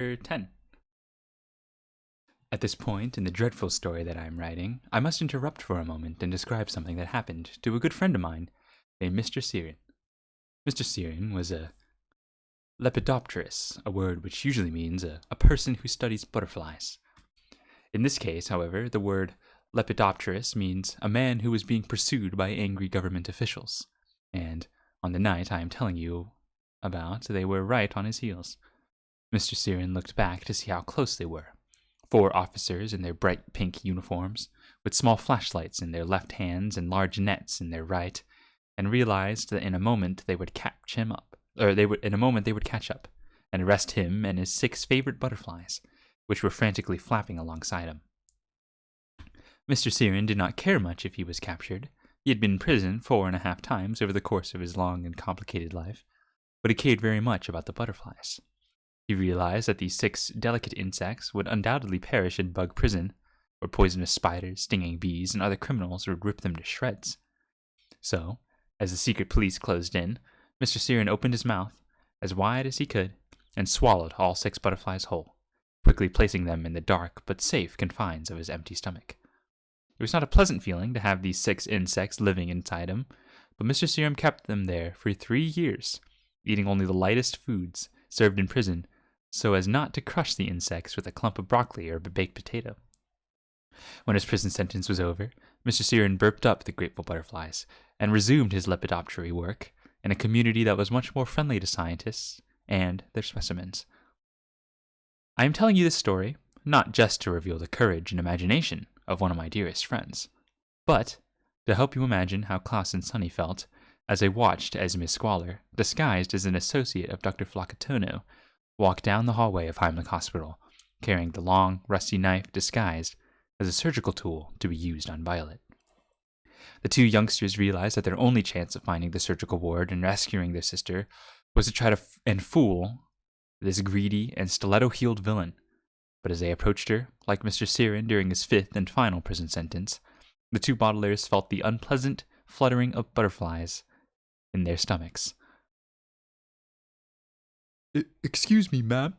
10. At this point in the dreadful story that I am writing, I must interrupt for a moment and describe something that happened to a good friend of mine named Mr. Syrian. Mr. Syrian was a lepidopterist, a word which usually means a person who studies butterflies. In this case, however, the word lepidopterist means a man who was being pursued by angry government officials. And on the night I am telling you about, they were right on his heels. Mr. Syrian looked back to see how close they were. 4 officers in their bright pink uniforms, with small flashlights in their left hands and large nets in their right, and realized that in a moment they would catch up and arrest him and his 6 favorite butterflies, which were frantically flapping alongside him. Mr. Syrian did not care much if he was captured. He had been in prison 4.5 times over the course of his long and complicated life, but he cared very much about the butterflies. He realized that these 6 delicate insects would undoubtedly perish in bug prison, where poisonous spiders, stinging bees, and other criminals would rip them to shreds. So, as the secret police closed in, Mr. Syrian opened his mouth as wide as he could and swallowed all 6 butterflies whole, quickly placing them in the dark but safe confines of his empty stomach. It was not a pleasant feeling to have these 6 insects living inside him, but Mr. Syrian kept them there for 3 years, eating only the lightest foods served in prison so as not to crush the insects with a clump of broccoli or a baked potato. When his prison sentence was over, Mr. Syrian burped up the grateful butterflies and resumed his lepidoptery work in a community that was much more friendly to scientists and their specimens. I am telling you this story not just to reveal the courage and imagination of one of my dearest friends, but to help you imagine how Klaus and Sunny felt as they watched Esme Squalor, disguised as an associate of Dr. Flocatono, walk down the hallway of Heimlich Hospital, carrying the long, rusty knife disguised as a surgical tool to be used on Violet. The 2 youngsters realized that their only chance of finding the surgical ward and rescuing their sister was to try to fool this greedy and stiletto-heeled villain. But as they approached her, like Mr. Syrian during his 5th and final prison sentence, the 2 bottlers felt the unpleasant fluttering of butterflies in their stomachs. Excuse me, ma'am,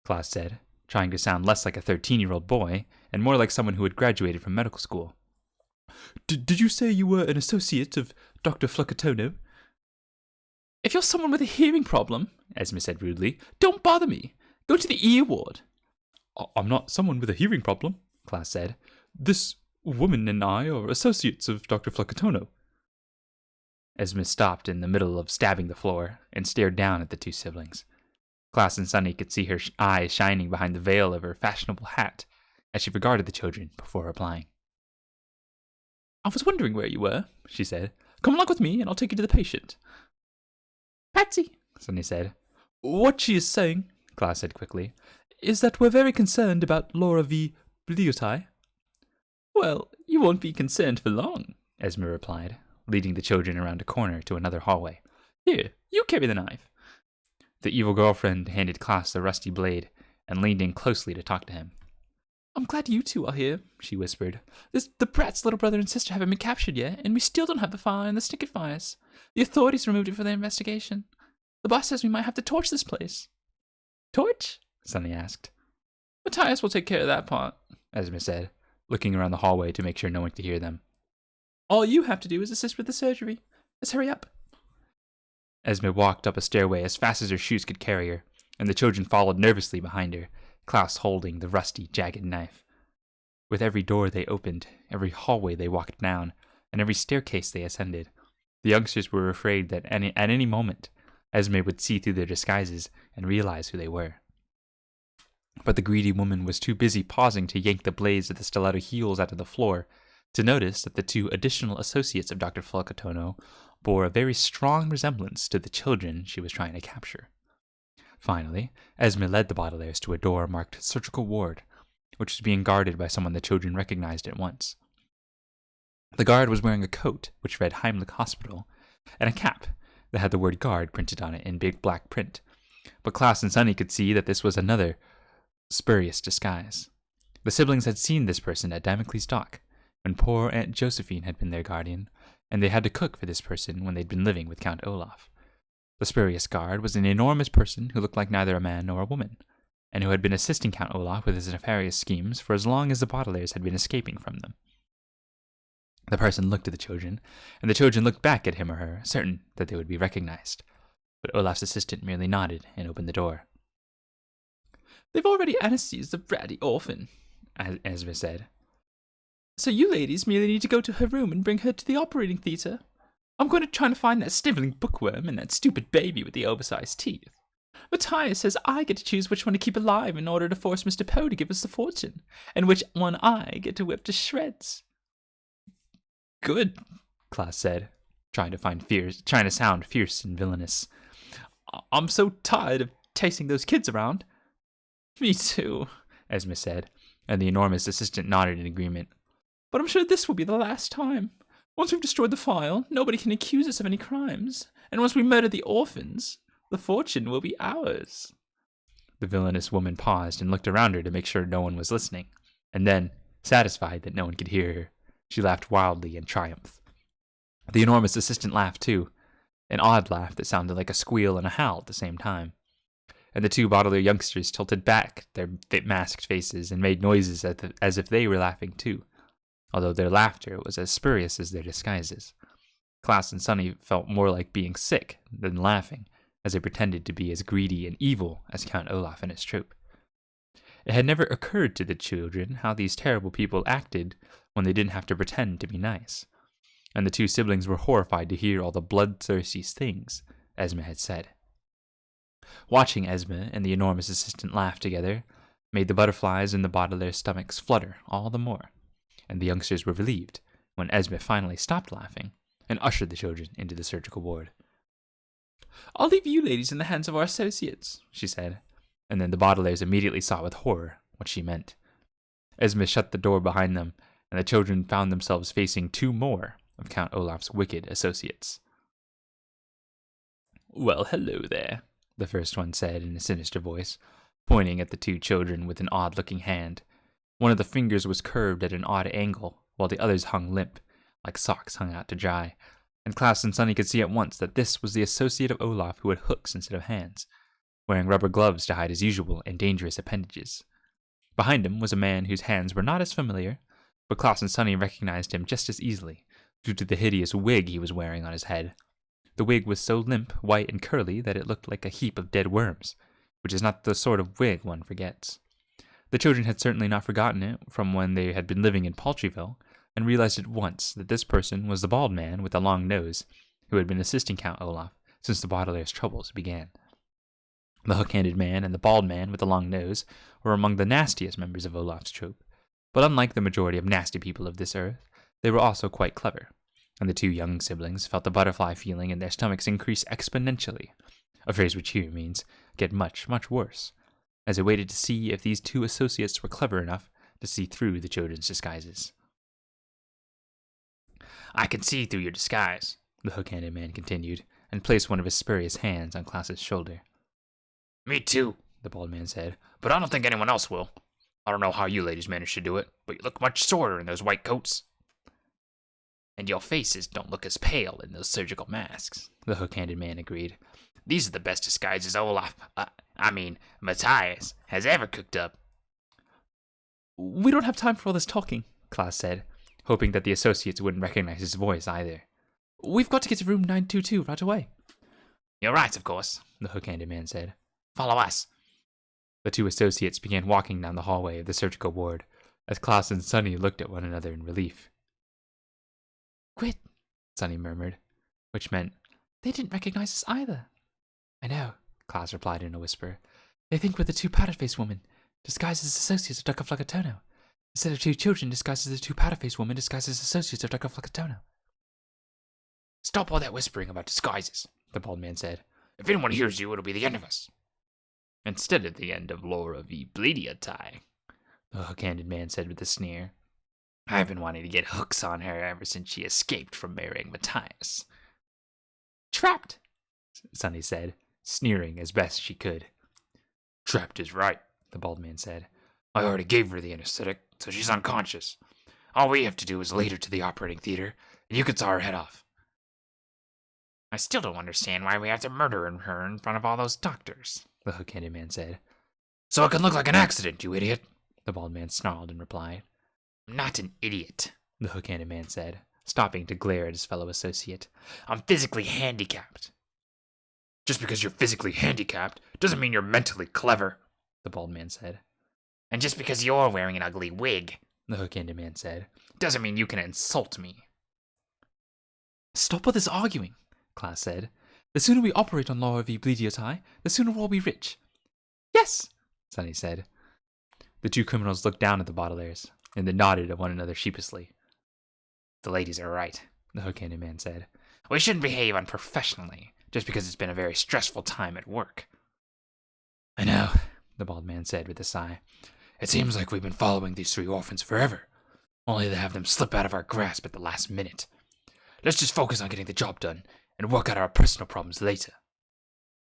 Klaus said, trying to sound less like a 13-year-old boy and more like someone who had graduated from medical school. Did you say you were an associate of Dr. Flocatono? If you're someone with a hearing problem, Esme said rudely, don't bother me. Go to the ear ward. I'm not someone with a hearing problem, Klaus said. This woman and I are associates of Dr. Flocatono. Esme stopped in the middle of stabbing the floor and stared down at the 2 siblings. Klaus and Sunny could see her eyes shining behind the veil of her fashionable hat as she regarded the children before replying. I was wondering where you were, she said. Come along with me and I'll take you to the patient. Patsy, Sunny said. What she is saying, Klaus said quickly, is that we're very concerned about Laura V. Bliotai. Well, you won't be concerned for long, Esme replied, leading the children around a corner to another hallway. Here, you carry the knife. The evil girlfriend handed Klaus the rusty blade and leaned in closely to talk to him. I'm glad you 2 are here, she whispered. The Brat's little brother and sister haven't been captured yet, and we still don't have the file in the Snicket files. The authorities removed it for their investigation. The boss says we might have to torch this place. Torch? Sunny asked. Matthias will take care of that part, Esme said, looking around the hallway to make sure no one could hear them. All you have to do is assist with the surgery. Let's hurry up. Esme walked up a stairway as fast as her shoes could carry her, and the children followed nervously behind her, Klaus holding the rusty, jagged knife. With every door they opened, every hallway they walked down, and every staircase they ascended, the youngsters were afraid that at any moment Esme would see through their disguises and realize who they were. But the greedy woman was too busy pausing to yank the blades of the stiletto heels out of the floor to notice that the 2 additional associates of Dr. Flocatono bore a very strong resemblance to the children she was trying to capture. Finally, Esme led the bottlers to a door marked Surgical Ward, which was being guarded by someone the children recognized at once. The guard was wearing a coat which read Heimlich Hospital, and a cap that had the word guard printed on it in big black print, but Klaus and Sunny could see that this was another spurious disguise. The siblings had seen this person at Damocles Dock, when poor Aunt Josephine had been their guardian, and they had to cook for this person when they'd been living with Count Olaf. The spurious guard was an enormous person who looked like neither a man nor a woman, and who had been assisting Count Olaf with his nefarious schemes for as long as the Baudelaires had been escaping from them. The person looked at the children, and the children looked back at him or her, certain that they would be recognized. But Olaf's assistant merely nodded and opened the door. "They've already anesthetized the bratty orphan," Esme said. "so you ladies merely need to go to her room and bring her to the operating theatre. I'm going to try and find that sniveling bookworm and that stupid baby with the oversized teeth. Matthias says I get to choose which one to keep alive in order to force Mr. Poe to give us the fortune, and which one I get to whip to shreds." "Good," Klaus said, trying to sound fierce and villainous. "I'm so tired of chasing those kids around." "Me too," Esme said, and the enormous assistant nodded in agreement. "But I'm sure this will be the last time. Once we've destroyed the file, nobody can accuse us of any crimes, and once we murder the orphans, the fortune will be ours." The villainous woman paused and looked around her to make sure no one was listening, and then, satisfied that no one could hear her, she laughed wildly in triumph. The enormous assistant laughed too, an odd laugh that sounded like a squeal and a howl at the same time. And the two Baudelaire youngsters tilted back their masked faces and made noises as if they were laughing too, although their laughter was as spurious as their disguises. Klaus and Sonny felt more like being sick than laughing, as they pretended to be as greedy and evil as Count Olaf and his troop. It had never occurred to the children how these terrible people acted when they didn't have to pretend to be nice, and the two siblings were horrified to hear all the bloodthirsty things Esme had said. Watching Esme and the enormous assistant laugh together made the butterflies in the Baudelaire's stomachs flutter all the more, and the youngsters were relieved when Esme finally stopped laughing and ushered the children into the surgical ward. "I'll leave you ladies in the hands of our associates," she said, and then the Baudelaires immediately saw with horror what she meant. Esme shut the door behind them, and the children found themselves facing two more of Count Olaf's wicked associates. "Well, hello there," the first one said in a sinister voice, pointing at the two children with an odd-looking hand. One of the fingers was curved at an odd angle, while the others hung limp, like socks hung out to dry, and Klaus and Sonny could see at once that this was the associate of Olaf who had hooks instead of hands, wearing rubber gloves to hide his usual and dangerous appendages. Behind him was a man whose hands were not as familiar, but Klaus and Sonny recognized him just as easily, due to the hideous wig he was wearing on his head. The wig was so limp, white, and curly that it looked like a heap of dead worms, which is not the sort of wig one forgets. The children had certainly not forgotten it from when they had been living in Paltryville, and realized at once that this person was the bald man with the long nose, who had been assisting Count Olaf since the Baudelaire's troubles began. The hook-handed man and the bald man with the long nose were among the nastiest members of Olaf's troop, but unlike the majority of nasty people of this earth, they were also quite clever, and the two young siblings felt the butterfly feeling in their stomachs increase exponentially, a phrase which here means get much, much worse, as they waited to see if these two associates were clever enough to see through the children's disguises. "I can see through your disguise," the hook-handed man continued, and placed one of his spurious hands on Klaus's shoulder. "Me too," the bald man said, "but I don't think anyone else will. I don't know how you ladies managed to do it, but you look much sorter in those white coats. And your faces don't look as pale in those surgical masks," the hook-handed man agreed. "These are the best disguises Olaf, Matthias, has ever cooked up." "We don't have time for all this talking," Klaus said, hoping that the associates wouldn't recognize his voice either. "We've got to get to room 922 right away." "You're right, of course," the hook-handed man said. "Follow us." The two associates began walking down the hallway of the surgical ward, as Klaus and Sonny looked at one another in relief. "Quit," Sonny murmured, which meant, "They didn't recognize us either." "I know," Klaus replied in a whisper. "They think we're the two powder-faced women, disguised as associates of Dr. Flacatono, instead of two children disguised as the two powder-faced women disguised as associates of Dr. Flacatono." "Stop all that whispering about disguises," the bald man said. "If anyone hears you, it'll be the end of us." "Instead of the end of Laura V. Bleediotai," the hook-handed man said with a sneer. "I've been wanting to get hooks on her ever since she escaped from marrying Matthias." "Trapped," Sonny said, sneering as best she could. "Trapped is right," the bald man said. "I already gave her the anesthetic, so she's unconscious. All we have to do is lead her to the operating theater, and you can saw her head off." "I still don't understand why we have to murder her in front of all those doctors," the hook-handed man said. So it can look like an accident, you idiot. The bald man snarled in reply. I'm not an idiot, The hook-handed man said, stopping to glare at his fellow associate. I'm physically handicapped. Just because you're physically handicapped doesn't mean you're mentally clever. The bald man said. And just because you're wearing an ugly wig The hook-handed man said. doesn't mean you can insult me. Stop with this arguing, Klaus said. The sooner we operate on Laura v. Bleediotai, the sooner we'll be rich. Yes, Sonny said. The two criminals looked down at the Baudelaires, and then nodded at one another sheepishly. The ladies are right. The hook-handed man said. We shouldn't behave unprofessionally just because it's been a very stressful time at work. I know, the bald man said with a sigh. It seems like we've been following these 3 orphans forever, only to have them slip out of our grasp at the last minute. Let's just focus on getting the job done and work out our personal problems later.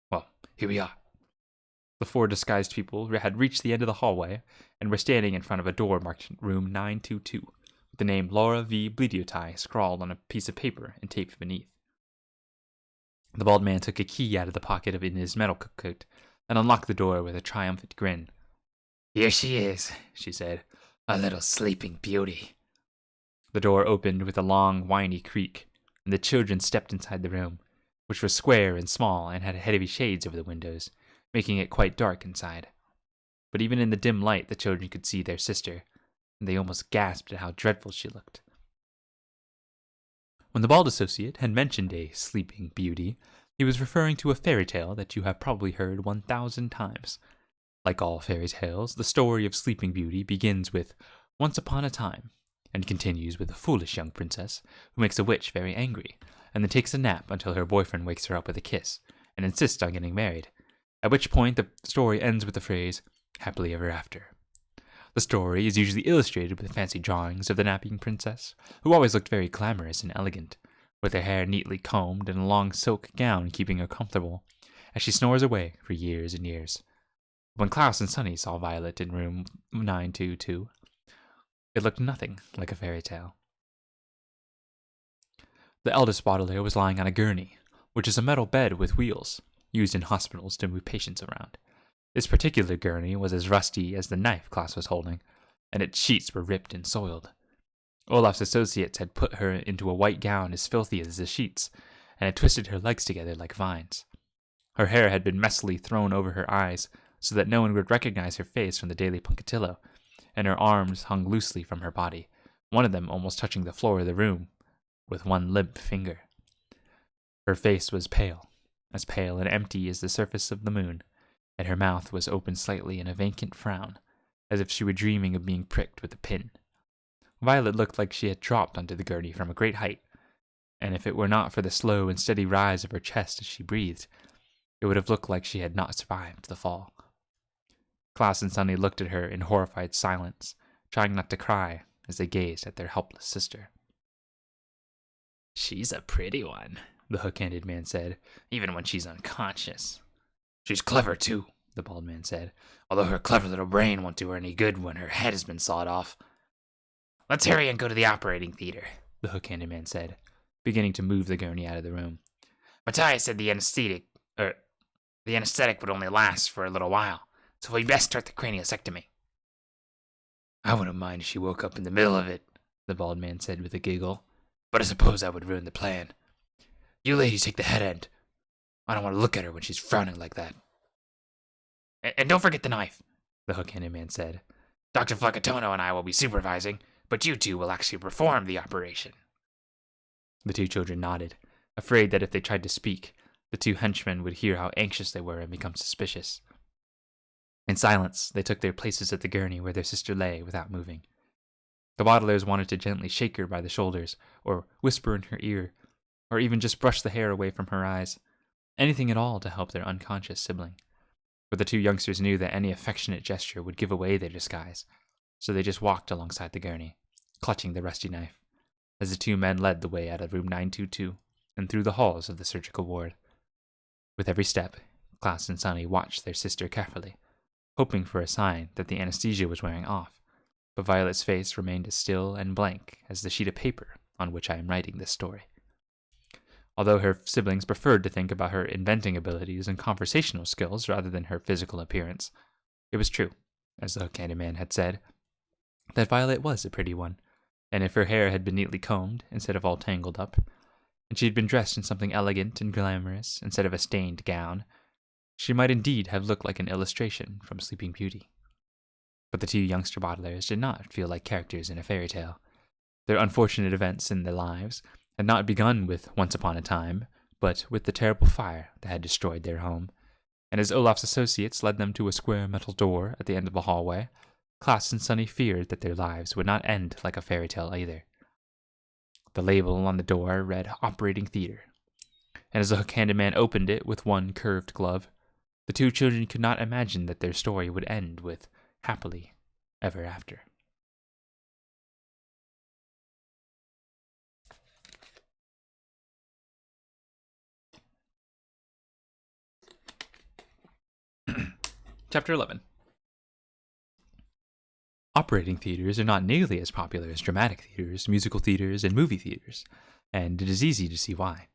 Well, here we are. The 4 disguised people had reached the end of the hallway and were standing in front of a door marked Room 922, with the name Laura v. Bleediotai scrawled on a piece of paper and taped beneath. The bald man took a key out of the pocket in his metal coat and unlocked the door with a triumphant grin. Here she is, she said, a little sleeping beauty. The door opened with a long, whiny creak, and the children stepped inside the room, which was square and small and had heavy shades over the windows, making it quite dark inside. But even in the dim light, the children could see their sister, and they almost gasped at how dreadful she looked. When the bald associate had mentioned a sleeping beauty, he was referring to a fairy tale that you have probably heard 1,000 times. Like all fairy tales, the story of Sleeping Beauty begins with once upon a time, and continues with a foolish young princess who makes a witch very angry, and then takes a nap until her boyfriend wakes her up with a kiss, and insists on getting married, at which point the story ends with the phrase, happily ever after. The story is usually illustrated with fancy drawings of the napping princess, who always looked very glamorous and elegant, with her hair neatly combed and a long silk gown keeping her comfortable, as she snores away for years and years. When Klaus and Sonny saw Violet in room 922, it looked nothing like a fairy tale. The eldest Baudelaire was lying on a gurney, which is a metal bed with wheels, used in hospitals to move patients around. This particular gurney was as rusty as the knife Klaus was holding, and its sheets were ripped and soiled. Olaf's associates had put her into a white gown as filthy as the sheets, and had twisted her legs together like vines. Her hair had been messily thrown over her eyes, so that no one would recognize her face from the Daily Punkatillo, and her arms hung loosely from her body, one of them almost touching the floor of the room, with one limp finger. Her face was pale and empty as the surface of the moon, and her mouth was open slightly in a vacant frown, as if she were dreaming of being pricked with a pin. Violet looked like she had dropped onto the gurney from a great height, and if it were not for the slow and steady rise of her chest as she breathed, it would have looked like she had not survived the fall. Klaus and Sonny looked at her in horrified silence, trying not to cry as they gazed at their helpless sister. She's a pretty one, The hook-handed man said. even when she's unconscious. She's clever, too, The bald man said. although her clever little brain won't do her any good when her head has been sawed off. Let's hurry and go to the operating theater, The hook-handed man said, beginning to move the gurney out of the room. Matthias said the anesthetic would only last for a little while, so we best start the craniosectomy. I wouldn't mind if she woke up in the middle of it, The bald man said with a giggle. but I suppose that would ruin the plan. You ladies take the head end. I don't want to look at her when she's frowning like that. And don't forget the knife, The hook-handed man said. Dr. Flacatono and I will be supervising, but you two will actually perform the operation. The two children nodded, afraid that if they tried to speak, the two henchmen would hear how anxious they were and become suspicious. In silence, they took their places at the gurney where their sister lay without moving. The Baudelaires wanted to gently shake her by the shoulders, or whisper in her ear, or even just brush the hair away from her eyes. Anything at all to help their unconscious sibling. But the two youngsters knew that any affectionate gesture would give away their disguise, so they just walked alongside the gurney, clutching the rusty knife, as the two men led the way out of room 922 and through the halls of the surgical ward. With every step, Klaus and Sonny watched their sister carefully, hoping for a sign that the anesthesia was wearing off, but Violet's face remained as still and blank as the sheet of paper on which I am writing this story. Although her siblings preferred to think about her inventing abilities and conversational skills rather than her physical appearance, It was true, as the hook-handed man had said, that Violet was a pretty one, and if her hair had been neatly combed instead of all tangled up, and she had been dressed in something elegant and glamorous instead of a stained gown, she might indeed have looked like an illustration from Sleeping Beauty. But the two youngster bottlers did not feel like characters in a fairy tale. Their unfortunate events in their lives had not begun with Once Upon a Time, but with the terrible fire that had destroyed their home. And as Olaf's associates led them to a square metal door at the end of the hallway, Klaus and Sunny feared that their lives would not end like a fairy tale either. The label on the door read Operating Theater, and as the hook-handed man opened it with one curved glove, the two children could not imagine that their story would end with happily ever after. Chapter 11. Operating theaters are not nearly as popular as dramatic theaters, musical theaters, and movie theaters, and it is easy to see why.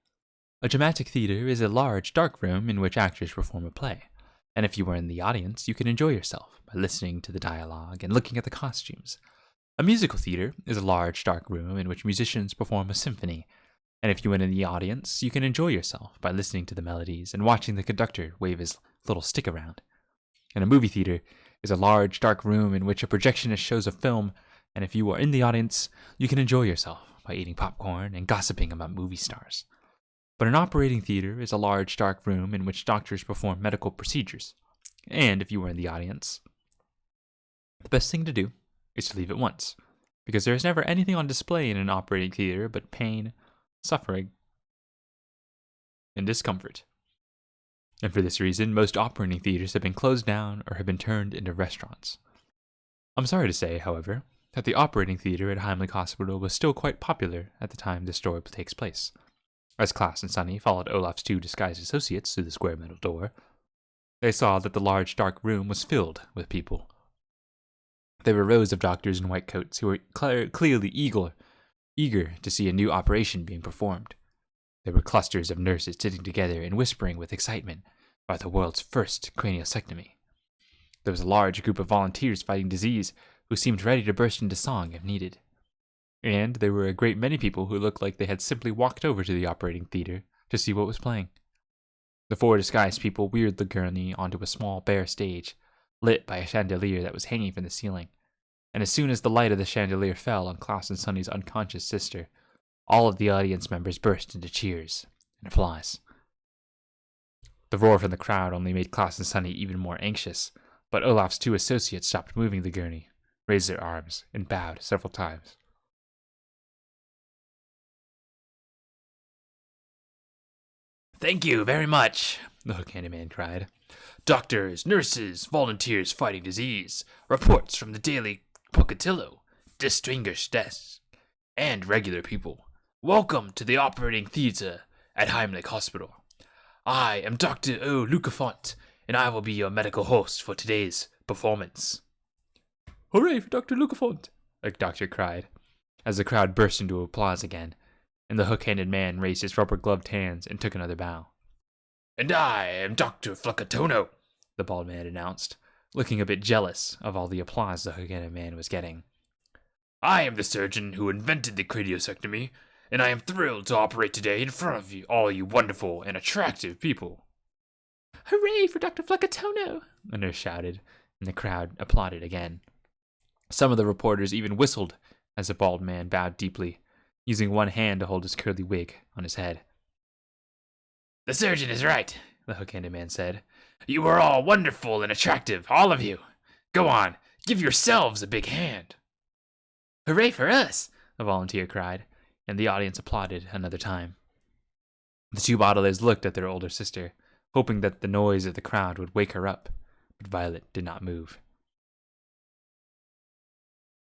A dramatic theater is a large, dark room in which actors perform a play, and if you are in the audience, you can enjoy yourself by listening to the dialogue and looking at the costumes. A musical theater is a large, dark room in which musicians perform a symphony, and if you are in the audience, you can enjoy yourself by listening to the melodies and watching the conductor wave his little stick around. And a movie theater is a large, dark room in which a projectionist shows a film, and if you are in the audience, you can enjoy yourself by eating popcorn and gossiping about movie stars. But an operating theater is a large, dark room in which doctors perform medical procedures. And if you are in the audience, the best thing to do is to leave at once, because there is never anything on display in an operating theater but pain, suffering, and discomfort. And for this reason, most operating theaters have been closed down or have been turned into restaurants. I'm sorry to say, however, that the operating theater at Heimlich Hospital was still quite popular at the time this story takes place. As Klaus and Sunny followed Olaf's two disguised associates through the square metal door, they saw that the large dark room was filled with people. There were rows of doctors in white coats who were clearly eager to see a new operation being performed. There were clusters of nurses sitting together and whispering with excitement about the world's first craniosectomy. There was a large group of volunteers fighting disease who seemed ready to burst into song if needed. And there were a great many people who looked like they had simply walked over to the operating theater to see what was playing. The four disguised people wheeled the gurney onto a small bare stage, lit by a chandelier that was hanging from the ceiling. And as soon as the light of the chandelier fell on Klaus and Sunny's unconscious sister, all of the audience members burst into cheers and applause. The roar from the crowd only made Klaus and Sunny even more anxious, but Olaf's two associates stopped moving the gurney, raised their arms, and bowed several times. Thank you very much, the hook-handed man cried. Doctors, nurses, volunteers fighting disease, reports from the Daily Pocatello, distinguished guests, and regular people. Welcome to the operating theater at Heimlich Hospital. I am Dr. O. Lucafont, and I will be your medical host for today's performance. Hooray for Dr. Lucafont, the doctor cried, as the crowd burst into applause again, and the hook-handed man raised his rubber-gloved hands and took another bow. And I am Dr. Flucatono, the bald man announced, looking a bit jealous of all the applause the hook-handed man was getting. I am the surgeon who invented the craniosectomy, and I am thrilled to operate today in front of you, all you wonderful and attractive people. Hooray for Dr. Flucatono, a nurse shouted, and the crowd applauded again. Some of the reporters even whistled as the bald man bowed deeply, using one hand to hold his curly wig on his head. The surgeon is right, the hook-handed man said. You are all wonderful and attractive, all of you. Go on, give yourselves a big hand. Hooray for us, a volunteer cried, and the audience applauded another time. The two bottlers looked at their older sister, hoping that the noise of the crowd would wake her up, but Violet did not move.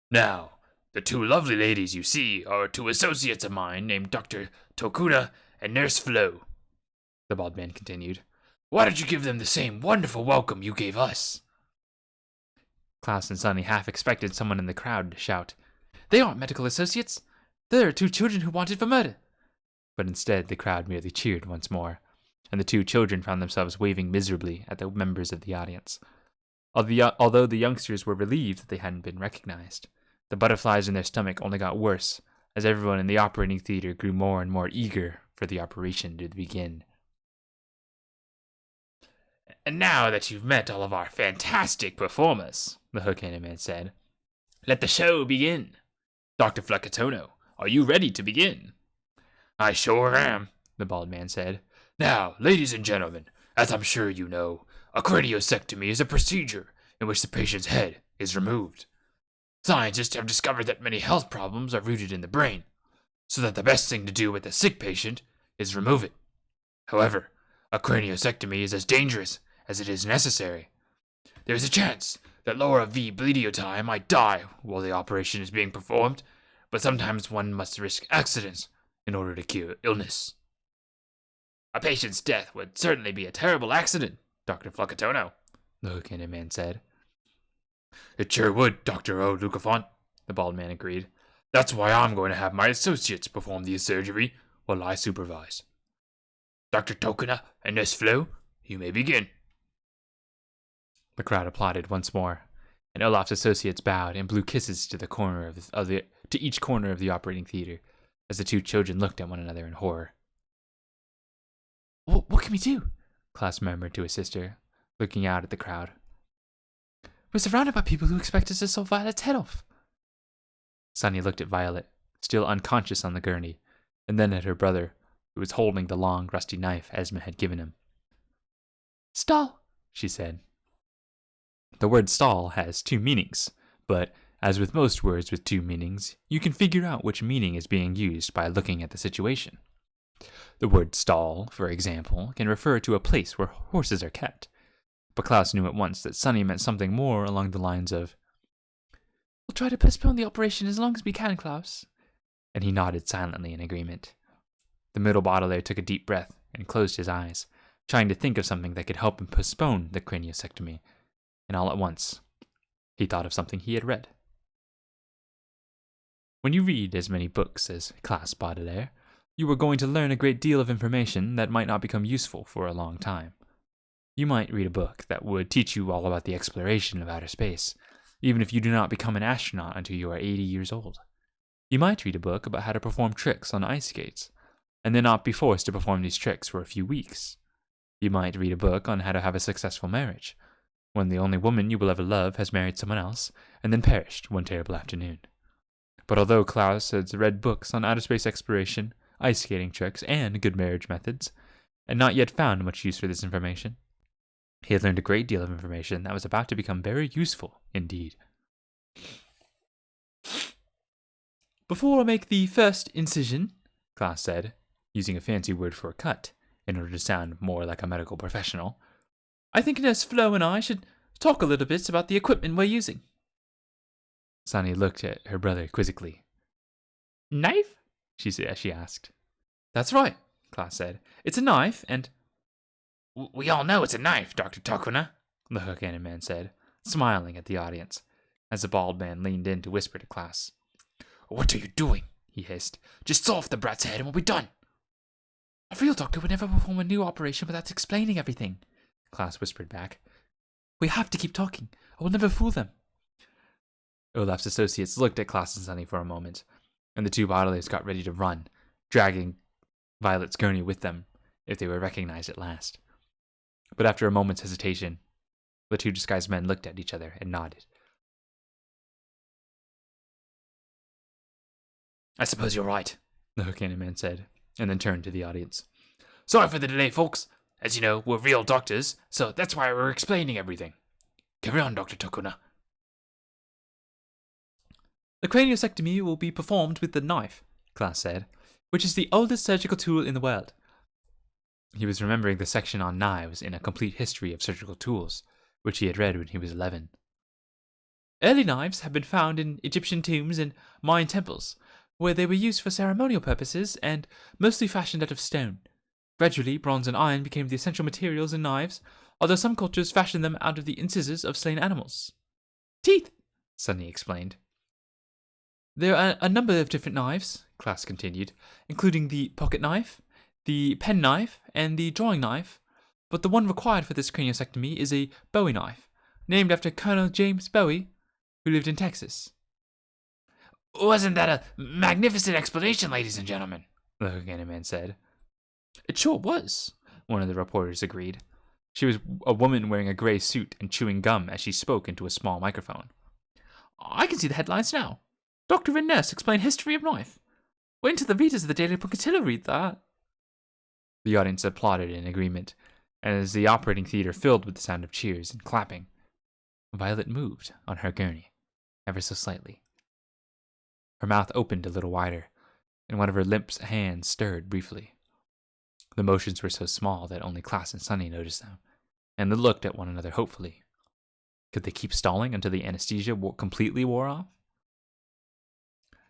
Now, the two lovely ladies you see are two associates of mine named Dr. Tokuna and Nurse Flo, the bald man continued. Why don't you give them the same wonderful welcome you gave us? Klaus and Sunny half expected someone in the crowd to shout, They aren't medical associates. They're two children who wanted for murder. But instead the crowd merely cheered once more, and the two children found themselves waving miserably at the members of the audience. Although the youngsters were relieved that they hadn't been recognized, the butterflies in their stomach only got worse as everyone in the operating theater grew more and more eager for the operation to begin. And now that you've met all of our fantastic performers, the Hook-Handed Man said, let the show begin. Dr. Fluckatono, are you ready to begin? I sure am, the Bald Man said. Now, ladies and gentlemen, as I'm sure you know, a craniosectomy is a procedure in which the patient's head is removed. Scientists have discovered that many health problems are rooted in the brain, so that the best thing to do with a sick patient is remove it. However, a craniosectomy is as dangerous as it is necessary. There is a chance that Laura V. Bleediotai might die while the operation is being performed, but sometimes one must risk accidents in order to cure illness. A patient's death would certainly be a terrible accident, Dr. Fluckatono, the Hook-Handed Man said. It sure would, Dr. O'Lucafont, the Bald Man agreed. That's why I'm going to have my associates perform the surgery while I supervise. Dr. Tokuna and Nurse Flo, you may begin. The crowd applauded once more, and Olaf's associates bowed and blew kisses to each corner of the operating theater as the two children looked at one another in horror. What can we do? Klaus murmured to his sister, looking out at the crowd. We're surrounded by people who expect us to saw Violet's head off. Sunny looked at Violet, still unconscious on the gurney, and then at her brother, who was holding the long, rusty knife Esma had given him. Stall, she said. The word stall has two meanings, but, as with most words with two meanings, you can figure out which meaning is being used by looking at the situation. The word stall, for example, can refer to a place where horses are kept, but Klaus knew at once that Sunny meant something more along the lines of, we'll try to postpone the operation as long as we can, Klaus. And he nodded silently in agreement. The middle bottler took a deep breath and closed his eyes, trying to think of something that could help him postpone the craniosectomy, and all at once, he thought of something he had read. When you read as many books as Klaus Baudelaire, you are going to learn a great deal of information that might not become useful for a long time. You might read a book that would teach you all about the exploration of outer space, even if you do not become an astronaut until you are 80 years old. You might read a book about how to perform tricks on ice skates, and then not be forced to perform these tricks for a few weeks. You might read a book on how to have a successful marriage, when the only woman you will ever love has married someone else, and then perished one terrible afternoon. But although Klaus had read books on outer space exploration, ice skating tricks, and good marriage methods, and not yet found much use for this information, he had learned a great deal of information that was about to become very useful indeed. Before I make the first incision, Klaus said, using a fancy word for cut, in order to sound more like a medical professional, I think Nurse Flo and I should talk a little bit about the equipment we're using. Sunny looked at her brother quizzically. Knife? She asked. That's right, Klaus said. It's a knife, and... We all know it's a knife, Dr. Tokuna, the Hook-Handed Man said, smiling at the audience, as the Bald Man leaned in to whisper to Klaus. What are you doing? He hissed. Just saw off the brat's head and we'll be done. A real doctor would never perform a new operation without explaining everything, Klaus whispered back. We have to keep talking. I will never fool them. Olaf's associates looked at Klaus and Sunny for a moment, and the two bottlers got ready to run, dragging Violet's gurney with them if they were recognized at last. But after a moment's hesitation, the two disguised men looked at each other and nodded. I suppose you're right, the Hook-Handed Man said, and then turned to the audience. Sorry for the delay, folks. As you know, we're real doctors, so that's why we're explaining everything. Carry on, Dr. Tokuna. The craniosectomy will be performed with the knife, Klaus said, which is the oldest surgical tool in the world. He was remembering the section on knives in A Complete History of Surgical Tools, which he had read when he was 11. Early knives have been found in Egyptian tombs and Mayan temples, where they were used for ceremonial purposes and mostly fashioned out of stone. Gradually, bronze and iron became the essential materials in knives, although some cultures fashioned them out of the incisors of slain animals. Teeth, Sunny explained. There are a number of different knives, Klaus continued, including the pocket knife, the pen knife, and the drawing knife, but the one required for this craniosectomy is a Bowie knife, named after Colonel James Bowie, who lived in Texas. Wasn't that a magnificent explanation, ladies and gentlemen? The Hook-handed man said. It sure was, One of the reporters agreed. She was a woman wearing a gray suit and chewing gum as she spoke into a small microphone. I can see the headlines now. Doctor and nurse explain history of life. Wait until the readers of the Daily Pocatello read that. The audience applauded in agreement, and as the operating theater filled with the sound of cheers and clapping, Violet moved on her gurney, ever so slightly. Her mouth opened a little wider, and one of her limp hands stirred briefly. The motions were so small that only Klaus and Sunny noticed them, and they looked at one another hopefully. Could they keep stalling until the anesthesia completely wore off?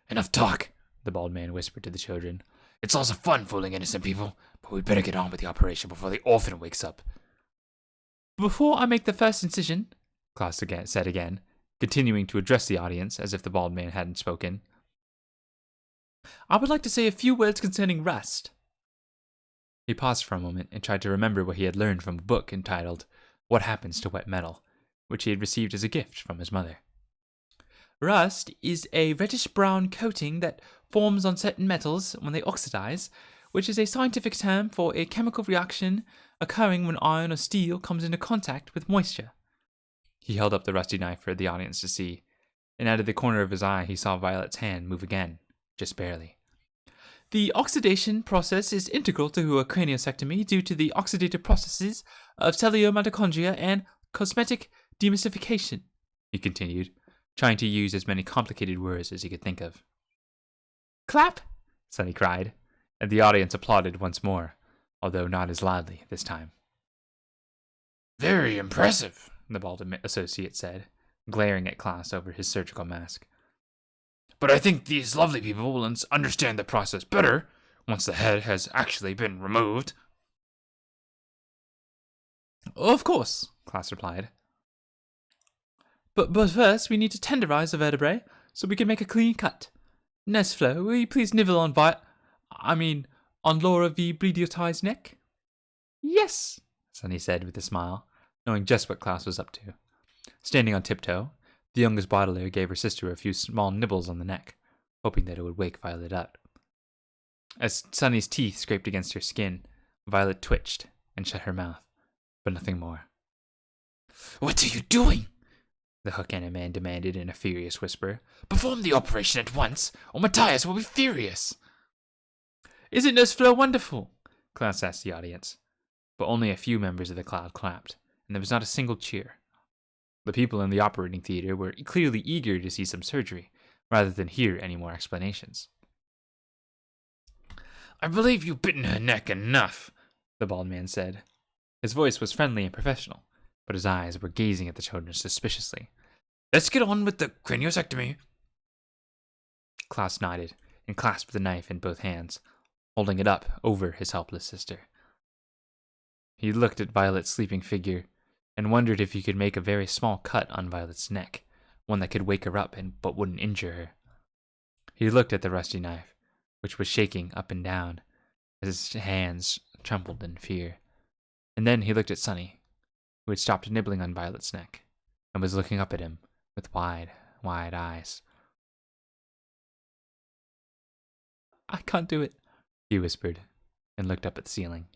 Enough talk, The bald man whispered to the children. It's lots of fun fooling innocent people, but we'd better get on with the operation before the orphan wakes up. Before I make the first incision, Klaus said again, continuing to address the audience as if the bald man hadn't spoken, I would like to say a few words concerning rust. He paused for a moment and tried to remember what he had learned from a book entitled What Happens to Wet Metal, which he had received as a gift from his mother. Rust is a reddish-brown coating that forms on certain metals when they oxidize, which is a scientific term for a chemical reaction occurring when iron or steel comes into contact with moisture. He held up the rusty knife for the audience to see, and out of the corner of his eye he saw Violet's hand move again, just barely. The oxidation process is integral to a craniosectomy due to the oxidative processes of cellular mitochondria and cosmetic demystification, he continued, trying to use as many complicated words as he could think of. Clap! Sunny cried, and the audience applauded once more, although not as loudly this time. Very impressive, the bald associate said, glaring at Klaus over his surgical mask. But I think these lovely people will understand the process better once the head has actually been removed. Of course, Klaus replied. But first we need to tenderize the vertebrae so we can make a clean cut. Nurse Flo, will you please nibble on on Laura V. Bleedioti's neck? Yes, Sunny said with a smile, knowing just what Klaus was up to. Standing on tiptoe, the youngest Baudelaire gave her sister a few small nibbles on the neck, hoping that it would wake Violet up. As Sunny's teeth scraped against her skin, Violet twitched and shut her mouth, but nothing more. What are you doing? The Hook-handed man demanded in a furious whisper. Perform the operation at once, or Matthias will be furious. Isn't Nurse Flo wonderful? Klaus asked the audience, but only a few members of the crowd clapped, and there was not a single cheer. The people in the operating theater were clearly eager to see some surgery, rather than hear any more explanations. I believe you've bitten her neck enough, the bald man said. His voice was friendly and professional, but his eyes were gazing at the children suspiciously. Let's get on with the craniosectomy. Klaus nodded and clasped the knife in both hands, holding it up over his helpless sister. He looked at Violet's sleeping figure and wondered if he could make a very small cut on Violet's neck, one that could wake her up but wouldn't injure her. He looked at the rusty knife, which was shaking up and down as his hands trembled in fear. And then he looked at Sunny, who had stopped nibbling on Violet's neck and was looking up at him with wide, wide eyes. I can't do it, he whispered, and looked up at the ceiling.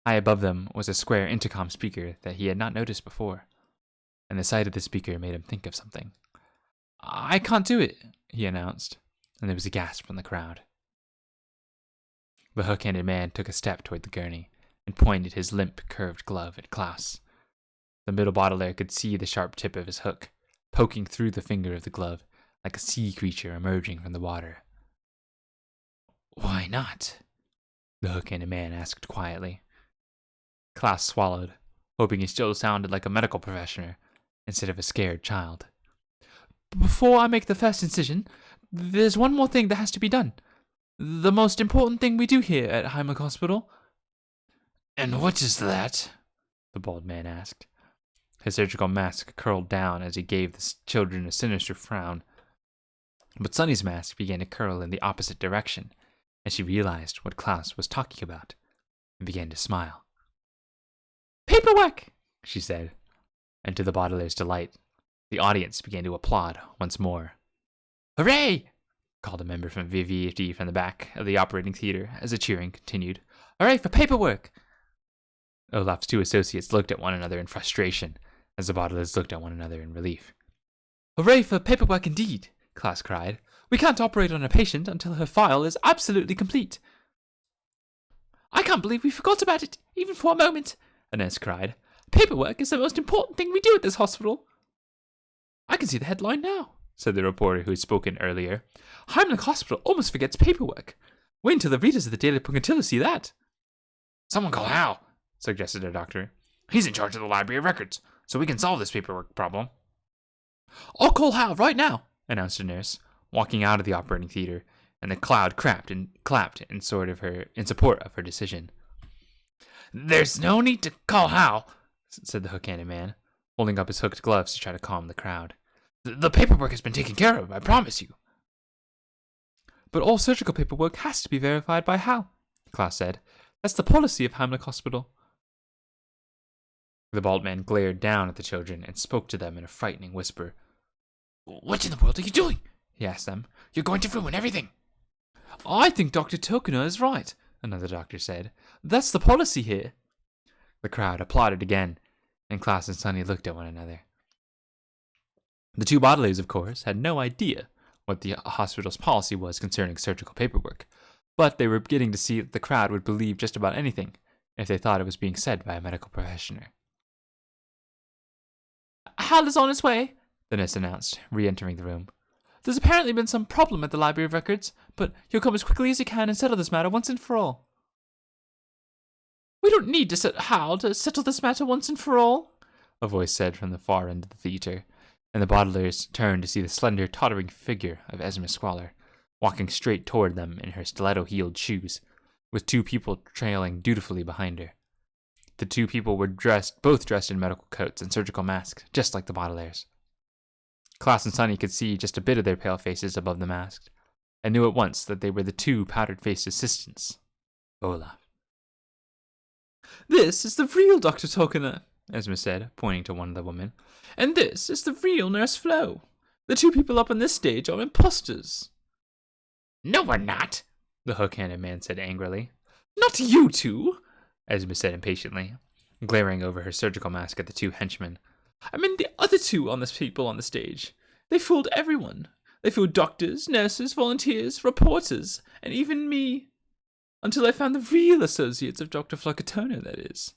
High above them was a square intercom speaker that he had not noticed before, and the sight of the speaker made him think of something. I can't do it, he announced, and there was a gasp from the crowd. The hook-handed man took a step toward the gurney and pointed his limp, curved glove at Klaus. The middle Baudelaire could see the sharp tip of his hook, poking through the finger of the glove like a sea creature emerging from the water. Why not? The hook-handed man asked quietly. Klaus swallowed, hoping he still sounded like a medical professional instead of a scared child. Before I make the first incision, there's one more thing that has to be done. The most important thing we do here at Heimlich Hospital. And what is that? The bald man asked. His surgical mask curled down as he gave the children a sinister frown. But Sunny's mask began to curl in the opposite direction as she realized what Klaus was talking about and began to smile. Paperwork, she said, and to the Baudelaire's delight, the audience began to applaud once more. "Hooray!" called a member from VVFD from the back of the operating theater as the cheering continued. "Hooray for paperwork!" Olaf's two associates looked at one another in frustration, as the Baudelaires looked at one another in relief. "Hooray for paperwork indeed!" Klaas cried. "We can't operate on a patient until her file is absolutely complete." "I can't believe we forgot about it, even for a moment," Ines cried. "Paperwork is the most important thing we do at this hospital." "I can see the headline now," said the reporter who had spoken earlier. "Heimlich Hospital almost forgets paperwork. Wait until the readers of the Daily Punkatillo see that." Someone call Hal, suggested a doctor. He's in charge of the Library of Records, so we can solve this paperwork problem. "I'll call Hal right now," announced a nurse, walking out of the operating theater, and the crowd clapped in support of her decision. "There's no need to call Hal," said the hook-handed man, holding up his hooked gloves to try to calm the crowd. The paperwork has been taken care of, I promise you." "But all surgical paperwork has to be verified by Hal," Klaas said. "That's the policy of Heimlich Hospital." The bald man glared down at the children and spoke to them in a frightening whisper. "What in the world are you doing?" he asked them. "You're going to ruin everything." "I think Dr. Tokener is right," another doctor said. "That's the policy here." The crowd applauded again, and Klaas and Sonny looked at one another. The two Baudelaires, of course, had no idea what the hospital's policy was concerning surgical paperwork, but they were beginning to see that the crowd would believe just about anything if they thought it was being said by a medical practitioner. "Hal is on his way," the nurse announced, re-entering the room. "There's apparently been some problem at the Library of Records, but he'll come as quickly as he can and settle this matter once and for all." "We don't need to set Hal to settle this matter once and for all," a voice said from the far end of the theater, and the Baudelaires turned to see the slender, tottering figure of Esma Squalor, walking straight toward them in her stiletto-heeled shoes, with two people trailing dutifully behind her. The two people were both dressed in medical coats and surgical masks, just like the Baudelaires. Klaas and Sonny could see just a bit of their pale faces above the masks, and knew at once that they were the two powdered-faced assistants, Olaf. "This is the real Dr. Tokener," Esma said, pointing to one of the women. "And this is the real Nurse Flo. The two people up on this stage are imposters." "No, we're not," the hook-handed man said angrily. "Not you two," Esma said impatiently, glaring over her surgical mask at the two henchmen. "I mean the other two on this people on the stage. They fooled everyone. They fooled doctors, nurses, volunteers, reporters, and even me. Until I found the real associates of Dr. Flocatona, that is.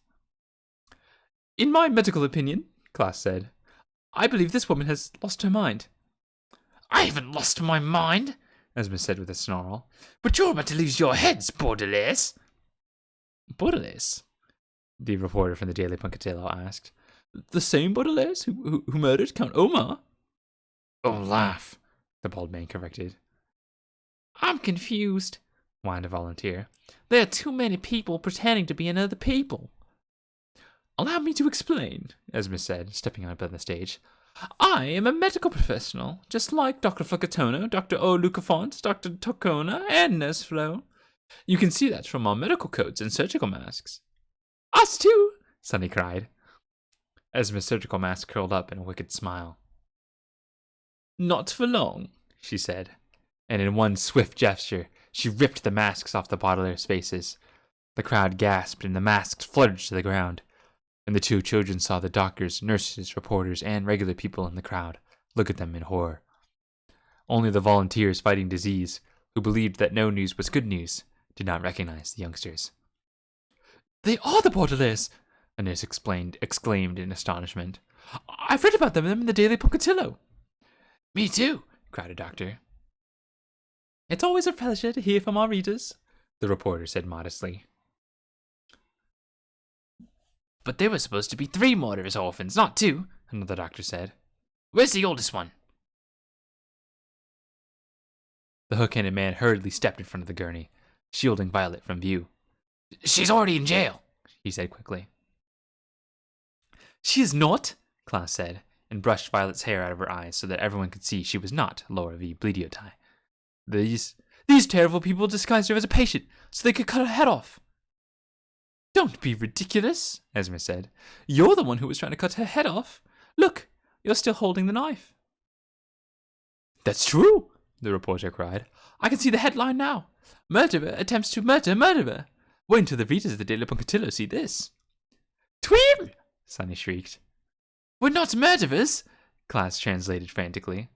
In my medical opinion," Klaas said, "I believe this woman has lost her mind." "I haven't lost my mind," Esma said with a snarl. "But you're about to lose your heads, Baudelaires." "Baudelaires?" the reporter from the Daily Punkatillo asked. "The same Baudelaires who murdered Count Omar?" "Olaf," the bald man corrected. "I'm confused," whined a volunteer. "There are too many people pretending to be another people." "Allow me to explain," Esma said, stepping up on the stage. "I am a medical professional, just like Dr. Flocatona, Dr. O'Lucafont, Dr. Tokona, and Nurse Flo. You can see that from our medical coats and surgical masks." "Us too!" Sonny cried. Esma's surgical mask curled up in a wicked smile. "Not for long," she said, and in one swift gesture, she ripped the masks off the Baudelaire's faces. The crowd gasped, and the masks fluttered to the ground, and the two children saw the doctors, nurses, reporters, and regular people in the crowd look at them in horror. Only the volunteers fighting disease, who believed that no news was good news, did not recognize the youngsters. "They are the Baudelaires!" a nurse exclaimed in astonishment. "I've read about them in the Daily Punkatillo." "Me too," cried a doctor. "It's always a pleasure to hear from our readers," the reporter said modestly. "But there were supposed to be 3 murderous orphans, not 2, another doctor said. "Where's the oldest one?" The hook-handed man hurriedly stepped in front of the gurney, shielding Violet from view. "She's already in jail," he said quickly. "She is not," Klaas said, and brushed Violet's hair out of her eyes so that everyone could see she was not Laura V. Bleediotai. These terrible people disguised her as a patient so they could cut her head off." "Don't be ridiculous," Esma said. "You're the one who was trying to cut her head off. Look, you're still holding the knife. That's true, the reporter cried. I can see the headline now. Murderer attempts to murder murderer. Wait until the readers of the Daily Punkatillo see this. Tweem! Sonny shrieked. We're not murderers, Klaas translated frantically.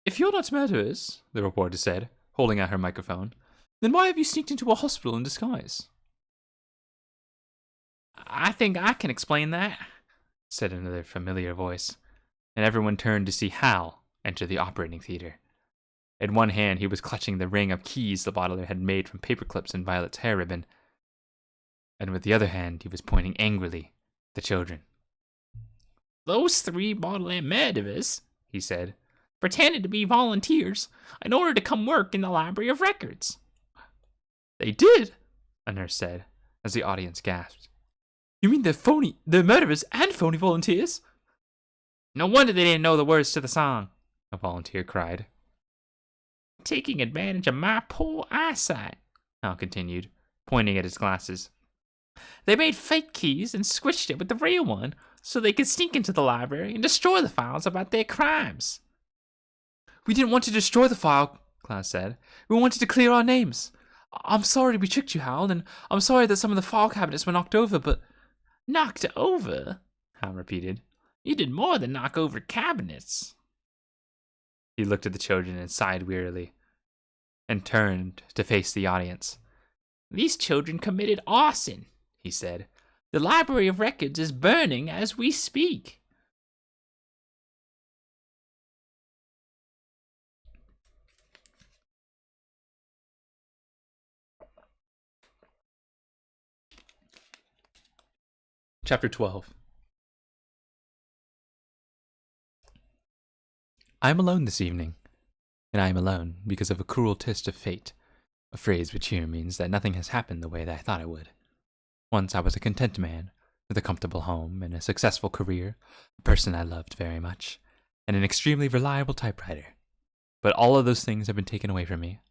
If you're not murderers, the reporter said, holding out her microphone, then why have you sneaked into a hospital in disguise? I think I can explain that, said another familiar voice, and everyone turned to see Hal enter the operating theater. In one hand, he was clutching the ring of keys the bottler had made from paper clips and Violet's hair ribbon, and with the other hand, he was pointing angrily at the children. Those 3 Baudelaire murderers, he said, pretended to be volunteers in order to come work in the Library of Records. They did, a nurse said, as the audience gasped. You mean they're murderers and phony volunteers? No wonder they didn't know the words to the song, a volunteer cried. Taking advantage of my poor eyesight, Hal continued, pointing at his glasses. They made fake keys and switched it with the real one so they could sneak into the library and destroy the files about their crimes. We didn't want to destroy the file, Klaas said. We wanted to clear our names. I'm sorry we tricked you, Hal, and I'm sorry that some of the file cabinets were knocked over, but... Knocked over? Hal repeated. You did more than knock over cabinets. He looked at the children and sighed wearily, and turned to face the audience. These children committed arson, he said. The Library of Records is burning as we speak. Chapter 12. I am alone this evening, and I am alone because of a cruel twist of fate, a phrase which here means that nothing has happened the way that I thought it would. Once I was a content man, with a comfortable home and a successful career, a person I loved very much, and an extremely reliable typewriter. But all of those things have been taken away from me.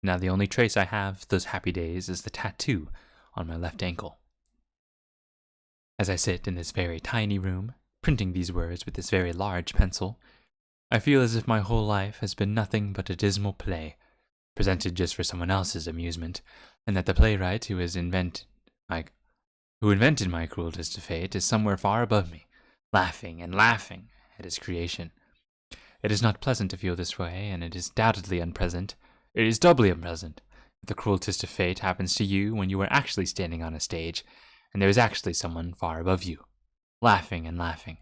Now the only trace I have of those happy days is the tattoo on my left ankle. As I sit in this very tiny room, printing these words with this very large pencil, I feel as if my whole life has been nothing but a dismal play, presented just for someone else's amusement, and that the playwright who invented my cruel twist of fate is somewhere far above me, laughing and laughing at his creation. It is not pleasant to feel this way, and it is doubtedly unpleasant. It is doubly unpleasant if the cruel twist of fate happens to you when you are actually standing on a stage, and there is actually someone far above you, laughing and laughing,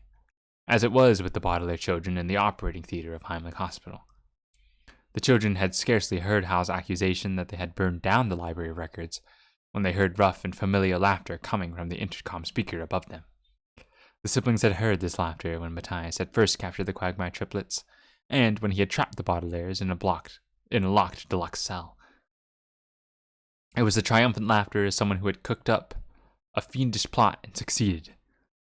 as it was with the Baudelaire children in the operating theater of Heimlich Hospital. The children had scarcely heard Hal's accusation that they had burned down the Library of Records when they heard rough and familiar laughter coming from the intercom speaker above them. The siblings had heard this laughter when Matthias had first captured the Quagmire triplets, and when he had trapped the Baudelaires in a locked deluxe cell. It was the triumphant laughter of someone who had cooked up a fiendish plot and succeeded,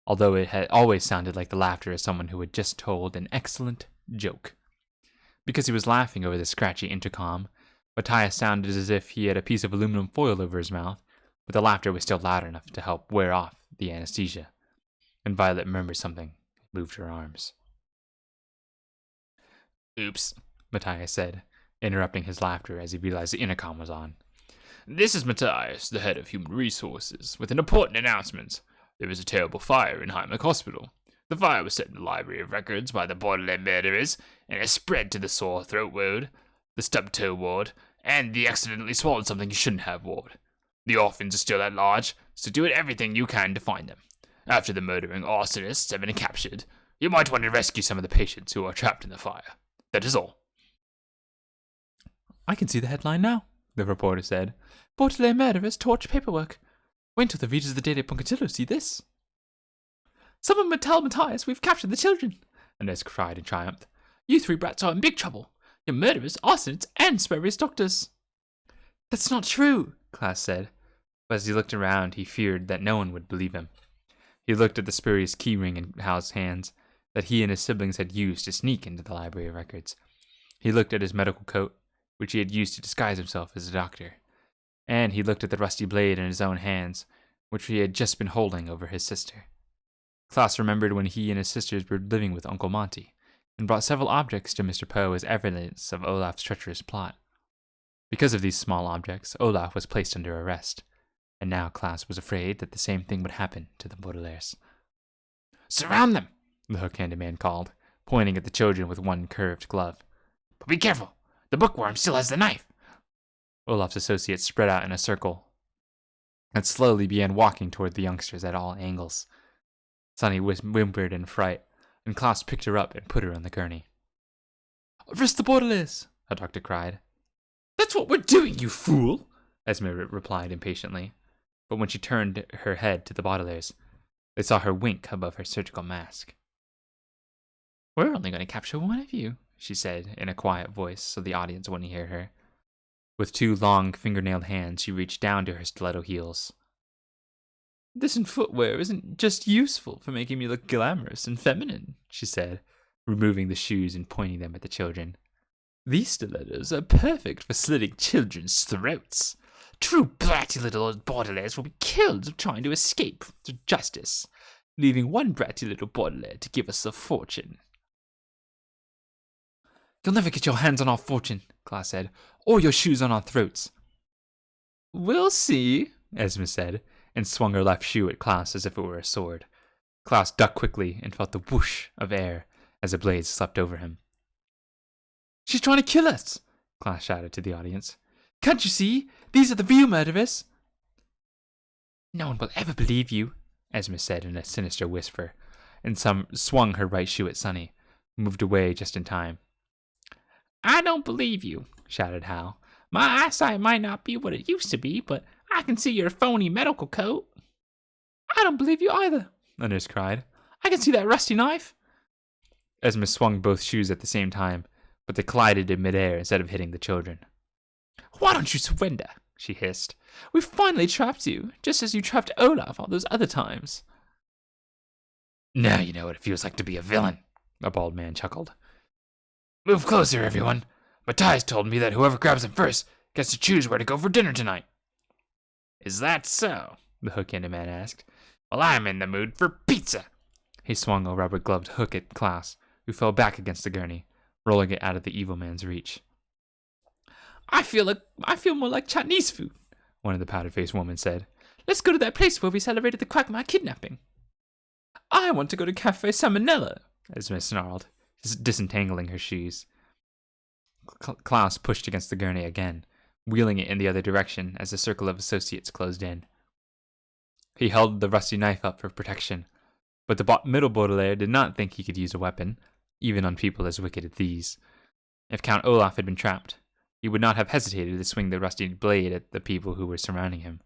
although it had always sounded like the laughter of someone who had just told an excellent joke. Because he was laughing over the scratchy intercom, Matthias sounded as if he had a piece of aluminum foil over his mouth, but the laughter was still loud enough to help wear off the anesthesia. And Violet murmured something, moved her arms. Oops, Matthias said, interrupting his laughter as he realized the intercom was on. This is Matthias, the head of Human Resources, with an important announcement. There was a terrible fire in Heimlich Hospital. The fire was set in the Library of Records by the Baudelaire murderers, and has spread to the sore throat ward, the stub toe ward, and the accidentally swallowed something you shouldn't have ward. The orphans are still at large, so do everything you can to find them. After the murdering arsonists have been captured, you might want to rescue some of the patients who are trapped in the fire. That is all. I can see the headline now, the reporter said. Baudelaire murderers torch paperwork. Wait until the readers of the Daily Punkatillo see this. Someone would tell Matthias we've captured the children, Inez cried in triumph. You 3 brats are in big trouble. You're murderers, arsonists, and spurious doctors. That's not true, Klaas said, but as he looked around, he feared that no one would believe him. He looked at the spurious keyring in Hal's hands that he and his siblings had used to sneak into the Library of Records. He looked at his medical coat, which he had used to disguise himself as a doctor. And he looked at the rusty blade in his own hands, which he had just been holding over his sister. Klaus remembered when he and his sisters were living with Uncle Monty, and brought several objects to Mr. Poe as evidence of Olaf's treacherous plot. Because of these small objects, Olaf was placed under arrest, and now Klaus was afraid that the same thing would happen to the Baudelaires. Surround them! The hook-handed man called, pointing at the children with one curved glove. But be careful! The bookworm still has the knife! Olaf's associates spread out in a circle and slowly began walking toward the youngsters at all angles. Sonny whimpered in fright, and Klaus picked her up and put her on the gurney. Arrest the Baudelaires! A doctor cried. That's what we're doing, you fool! Esme replied impatiently, but when she turned her head to the Baudelaires, they saw her wink above her surgical mask. We're only going to capture one of you, she said in a quiet voice so the audience wouldn't hear her. With 2 long fingernailed hands, she reached down to her stiletto heels. This footwear isn't just useful for making me look glamorous and feminine, she said, removing the shoes and pointing them at the children. These stilettos are perfect for slitting children's throats. True bratty little Baudelaires will be killed trying to escape to justice, leaving one bratty little Baudelaire to give us a fortune. You'll never get your hands on our fortune, Klaus said, or your shoes on our throats. We'll see, Esme said, and swung her left shoe at Klaus as if it were a sword. Klaus ducked quickly and felt the whoosh of air as the blade swept over him. She's trying to kill us, Klaus shouted to the audience. Can't you see? These are the real murderers. No one will ever believe you, Esme said in a sinister whisper, and swung her right shoe at Sonny, who moved away just in time. I don't believe you, shouted Hal. My eyesight might not be what it used to be, but I can see your phony medical coat. I don't believe you either, a nurse cried. I can see that rusty knife. Esme swung both shoes at the same time, but they collided in midair instead of hitting the children. Why don't you surrender? She hissed. We finally trapped you, just as you trapped Olaf all those other times. Now you know what it feels like to be a villain, a bald man chuckled. Move closer, everyone. Matthias told me that whoever grabs him first gets to choose where to go for dinner tonight. Is that so? The hook-handed man asked. Well, I'm in the mood for pizza. He swung a rubber-gloved hook at Klaus, who fell back against the gurney, rolling it out of the evil man's reach. I feel more like Chinese food, one of the powdered-faced women said. Let's go to that place where we celebrated the Quagmire kidnapping. I want to go to Cafe Salmonella, Esme snarled, disentangling her shoes. Klaus pushed against the gurney again, wheeling it in the other direction as the circle of associates closed in. He held the rusty knife up for protection, but the middle Baudelaire did not think he could use a weapon, even on people as wicked as these. If Count Olaf had been trapped, he would not have hesitated to swing the rusty blade at the people who were surrounding him.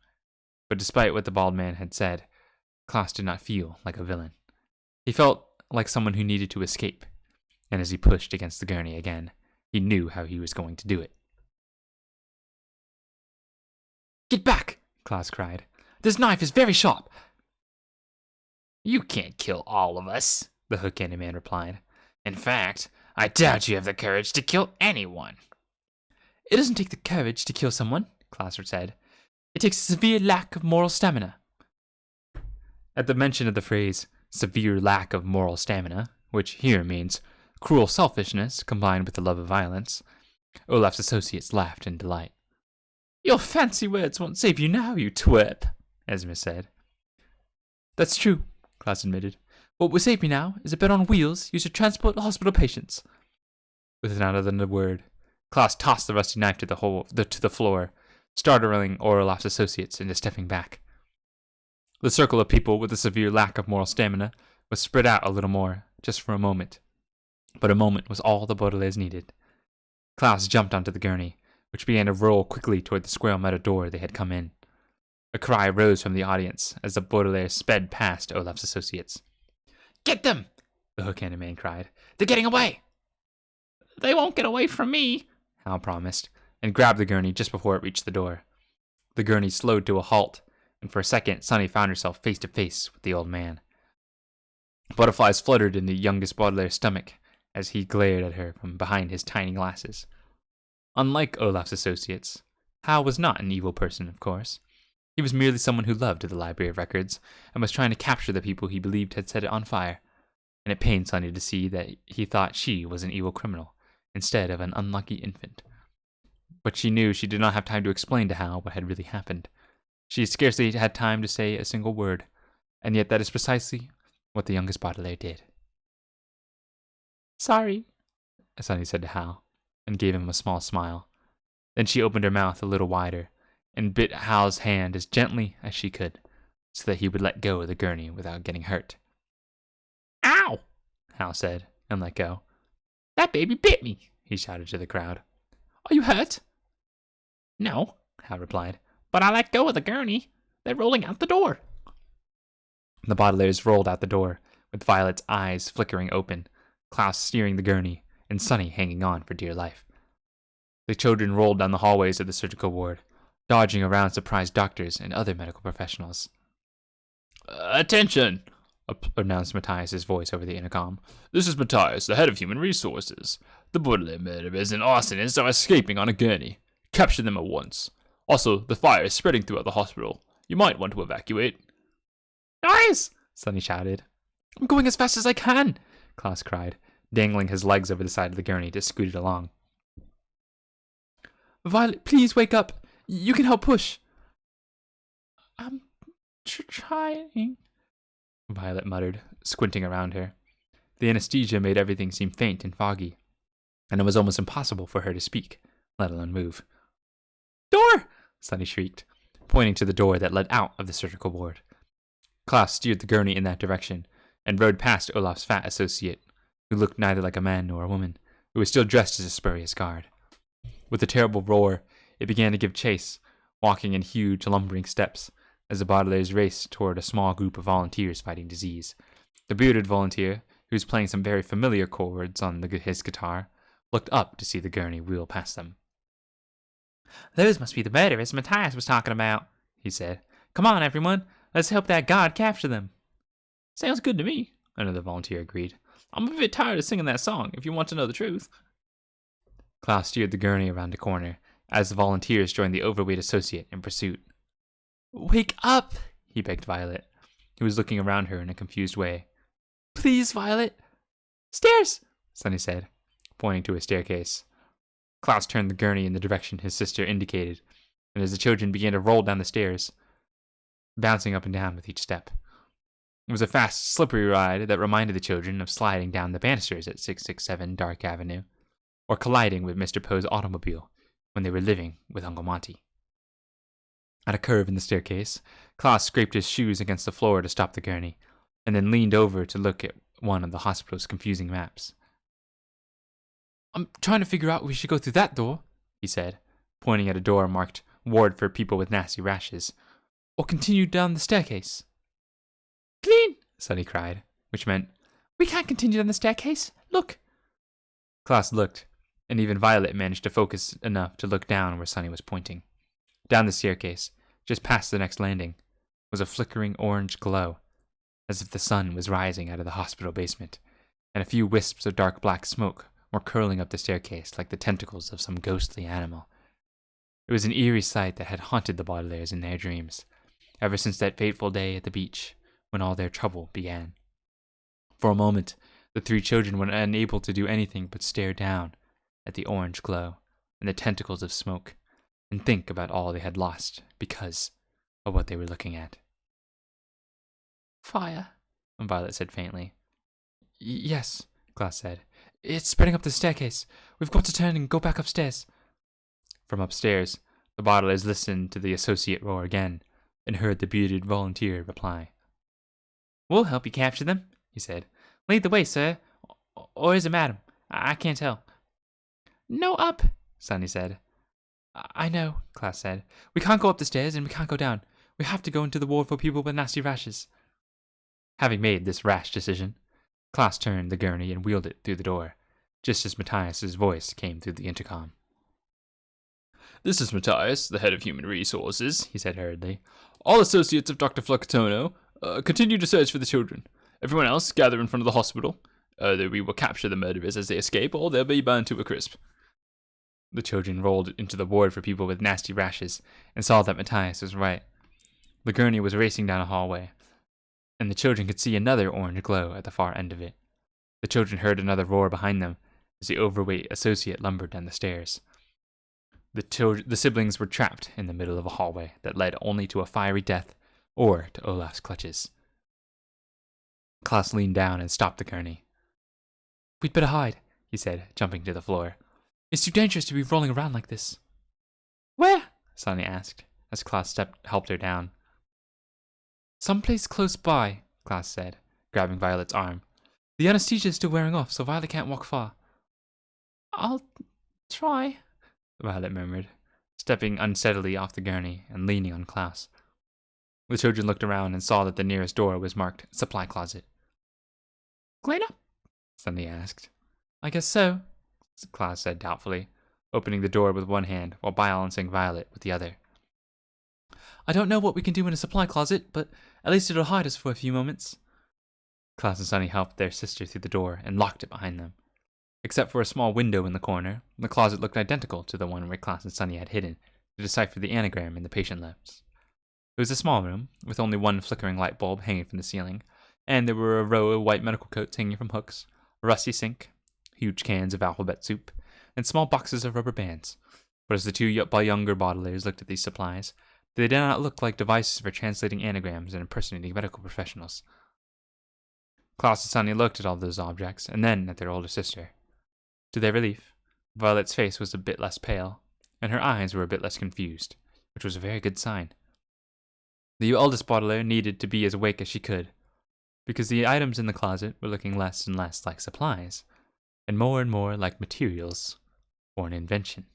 But despite what the bald man had said, Klaus did not feel like a villain. He felt like someone who needed to escape, and as he pushed against the gurney again, he knew how he was going to do it. Get back, Klaus cried. This knife is very sharp. You can't kill all of us, the hook-handed man replied. In fact, I doubt you have the courage to kill anyone. It doesn't take the courage to kill someone, Klaus said. It takes a severe lack of moral stamina. At the mention of the phrase, severe lack of moral stamina, which here means cruel selfishness combined with the love of violence, Olaf's associates laughed in delight. Your fancy words won't save you now, you twerp, Esme said. That's true, Klaus admitted. What will save me now is a bed on wheels used to transport hospital patients. With not another word, Klaus tossed the rusty knife to the floor, startling Olaf's associates into stepping back. The circle of people with a severe lack of moral stamina was spread out a little more, just for a moment. But a moment was all the Baudelaires needed. Klaus jumped onto the gurney, which began to roll quickly toward the square metal door they had come in. A cry rose from the audience as the Baudelaires sped past Olaf's associates. Get them! The hook-handed man cried. They're getting away! They won't get away from me, Hal promised, and grabbed the gurney just before it reached the door. The gurney slowed to a halt, and for a second Sonny found herself face to face with the old man. Butterflies fluttered in the youngest Baudelaire's stomach as he glared at her from behind his tiny glasses. Unlike Olaf's associates, Hal was not an evil person, of course. He was merely someone who loved the Library of Records and was trying to capture the people he believed had set it on fire. And it pained Sunny to see that he thought she was an evil criminal instead of an unlucky infant. But she knew she did not have time to explain to Hal what had really happened. She scarcely had time to say a single word, and yet that is precisely what the youngest Baudelaire did. Sorry, Sunny said to Hal, and gave him a small smile. Then she opened her mouth a little wider, and bit Hal's hand as gently as she could, so that he would let go of the gurney without getting hurt. Ow, Hal said, and let go. That baby bit me, he shouted to the crowd. Are you hurt? No, Hal replied. but I let go of the gurney. They're rolling out the door. The Baudelaires rolled out the door, with Violet's eyes flickering open, Klaus steering the gurney, and Sunny hanging on for dear life. The children rolled down the hallways of the surgical ward, dodging around surprised doctors and other medical professionals. Attention, announced Matthias's voice over the intercom. This is Matthias, the head of human resources. The Baudelaire murderers and arsonists are escaping on a gurney. Capture them at once. Also, the fire is spreading throughout the hospital. You might want to evacuate. Guys, Sunny shouted. I'm going as fast as I can, Klaus cried, dangling his legs over the side of the gurney to scoot it along. Violet, please wake up. You can help push. I'm trying, Violet muttered, squinting around her. The anesthesia made everything seem faint and foggy, and it was almost impossible for her to speak, let alone move. Door! Sunny shrieked, pointing to the door that led out of the surgical ward. Klaus steered the gurney in that direction, and rode past Olaf's fat associate, who looked neither like a man nor a woman, who was still dressed as a spurious guard. With a terrible roar, it began to give chase, walking in huge, lumbering steps, as the Baudelaires raced toward a small group of volunteers fighting disease. The bearded volunteer, who was playing some very familiar chords on his guitar, looked up to see the gurney wheel past them. Those must be the murderers Matthias was talking about, he said. Come on, everyone. Let's help that guard capture them. Sounds good to me, another volunteer agreed. I'm a bit tired of singing that song, if you want to know the truth. Klaus steered the gurney around a corner, as the volunteers joined the overweight associate in pursuit. Wake up, he begged Violet, who was looking around her in a confused way. Please, Violet. Stairs, Sunny said, pointing to a staircase. Klaus turned the gurney in the direction his sister indicated, and as the children began to roll down the stairs, bouncing up and down with each step. It was a fast, slippery ride that reminded the children of sliding down the banisters at 667 Dark Avenue, or colliding with Mr. Poe's automobile when they were living with Uncle Monty. At a curve in the staircase, Klaus scraped his shoes against the floor to stop the gurney, and then leaned over to look at one of the hospital's confusing maps. I'm trying to figure out if we should go through that door, he said, pointing at a door marked Ward for People with Nasty Rashes, or continue down the staircase. Clean, Sunny cried, which meant, we can't continue down the staircase. Look. Klaus looked, and even Violet managed to focus enough to look down where Sunny was pointing. Down the staircase, just past the next landing, was a flickering orange glow, as if the sun was rising out of the hospital basement, and a few wisps of dark black smoke were curling up the staircase like the tentacles of some ghostly animal. It was an eerie sight that had haunted the Baudelaires in their dreams, ever since that fateful day at the beach when all their trouble began. For a moment, the three children were unable to do anything but stare down at the orange glow and the tentacles of smoke, and think about all they had lost because of what they were looking at. Fire, Violet said faintly. Yes, Klaus said. It's spreading up the staircase. We've got to turn and go back upstairs. From upstairs, the Baudelaires listened to the associate roar again, and heard the bearded volunteer reply. We'll help you capture them, he said. Lead the way, sir. Or is it madam? I can't tell. No, up, Sunny said. I know, Klaus said. We can't go up the stairs and we can't go down. We have to go into the ward for people with nasty rashes. Having made this rash decision, Klaus turned the gurney and wheeled it through the door, just as Matthias's voice came through the intercom. This is Matthias, the head of human resources, he said hurriedly. All associates of Dr. Flucatono, continue to search for the children. Everyone else, gather in front of the hospital. Either we will capture the murderers as they escape, or they'll be burned to a crisp. The children rolled into the ward for people with nasty rashes, and saw that Matthias was right. The gurney was racing down a hallway, and the children could see another orange glow at the far end of it. The children heard another roar behind them as the overweight associate lumbered down the stairs. The siblings were trapped in the middle of a hallway that led only to a fiery death or to Olaf's clutches. Klaus leaned down and stopped the gurney. We'd better hide, he said, jumping to the floor. It's too dangerous to be rolling around like this. Where? Sonny asked, as Klaus helped her down. Someplace close by, Klaus said, grabbing Violet's arm. The anesthesia is still wearing off, so Violet can't walk far. I'll try, Violet murmured, stepping unsteadily off the gurney and leaning on Klaus. The children looked around and saw that the nearest door was marked supply closet. Clean up? Sonny asked. I guess so, Klaus said doubtfully, opening the door with one hand while balancing Violet with the other. I don't know what we can do in a supply closet, but at least it'll hide us for a few moments. Klaus and Sonny helped their sister through the door and locked it behind them. Except for a small window in the corner, the closet looked identical to the one where Klaus and Sonny had hidden to decipher the anagram in the patient lips. It was a small room, with only one flickering light bulb hanging from the ceiling, and there were a row of white medical coats hanging from hooks, a rusty sink, huge cans of alphabet soup, and small boxes of rubber bands. But as the two younger bottlers looked at these supplies, they did not look like devices for translating anagrams and impersonating medical professionals. Klaus and Sonny looked at all those objects, and then at their older sister. To their relief, Violet's face was a bit less pale, and her eyes were a bit less confused, which was a very good sign. The eldest bottler needed to be as awake as she could, because the items in the closet were looking less and less like supplies, and more like materials for an invention.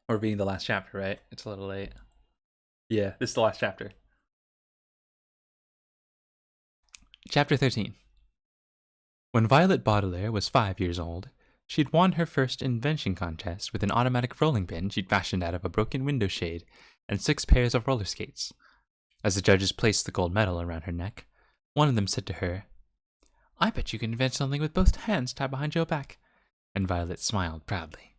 We're reading the last chapter, right? It's a little late. Yeah, this is the last chapter. Chapter 13. When Violet Baudelaire was 5 years old, she'd won her first invention contest with an automatic rolling pin she'd fashioned out of a broken window shade and 6 pairs of roller skates. As the judges placed the gold medal around her neck, one of them said to her, "I bet you can invent something with both hands tied behind your back," and Violet smiled proudly.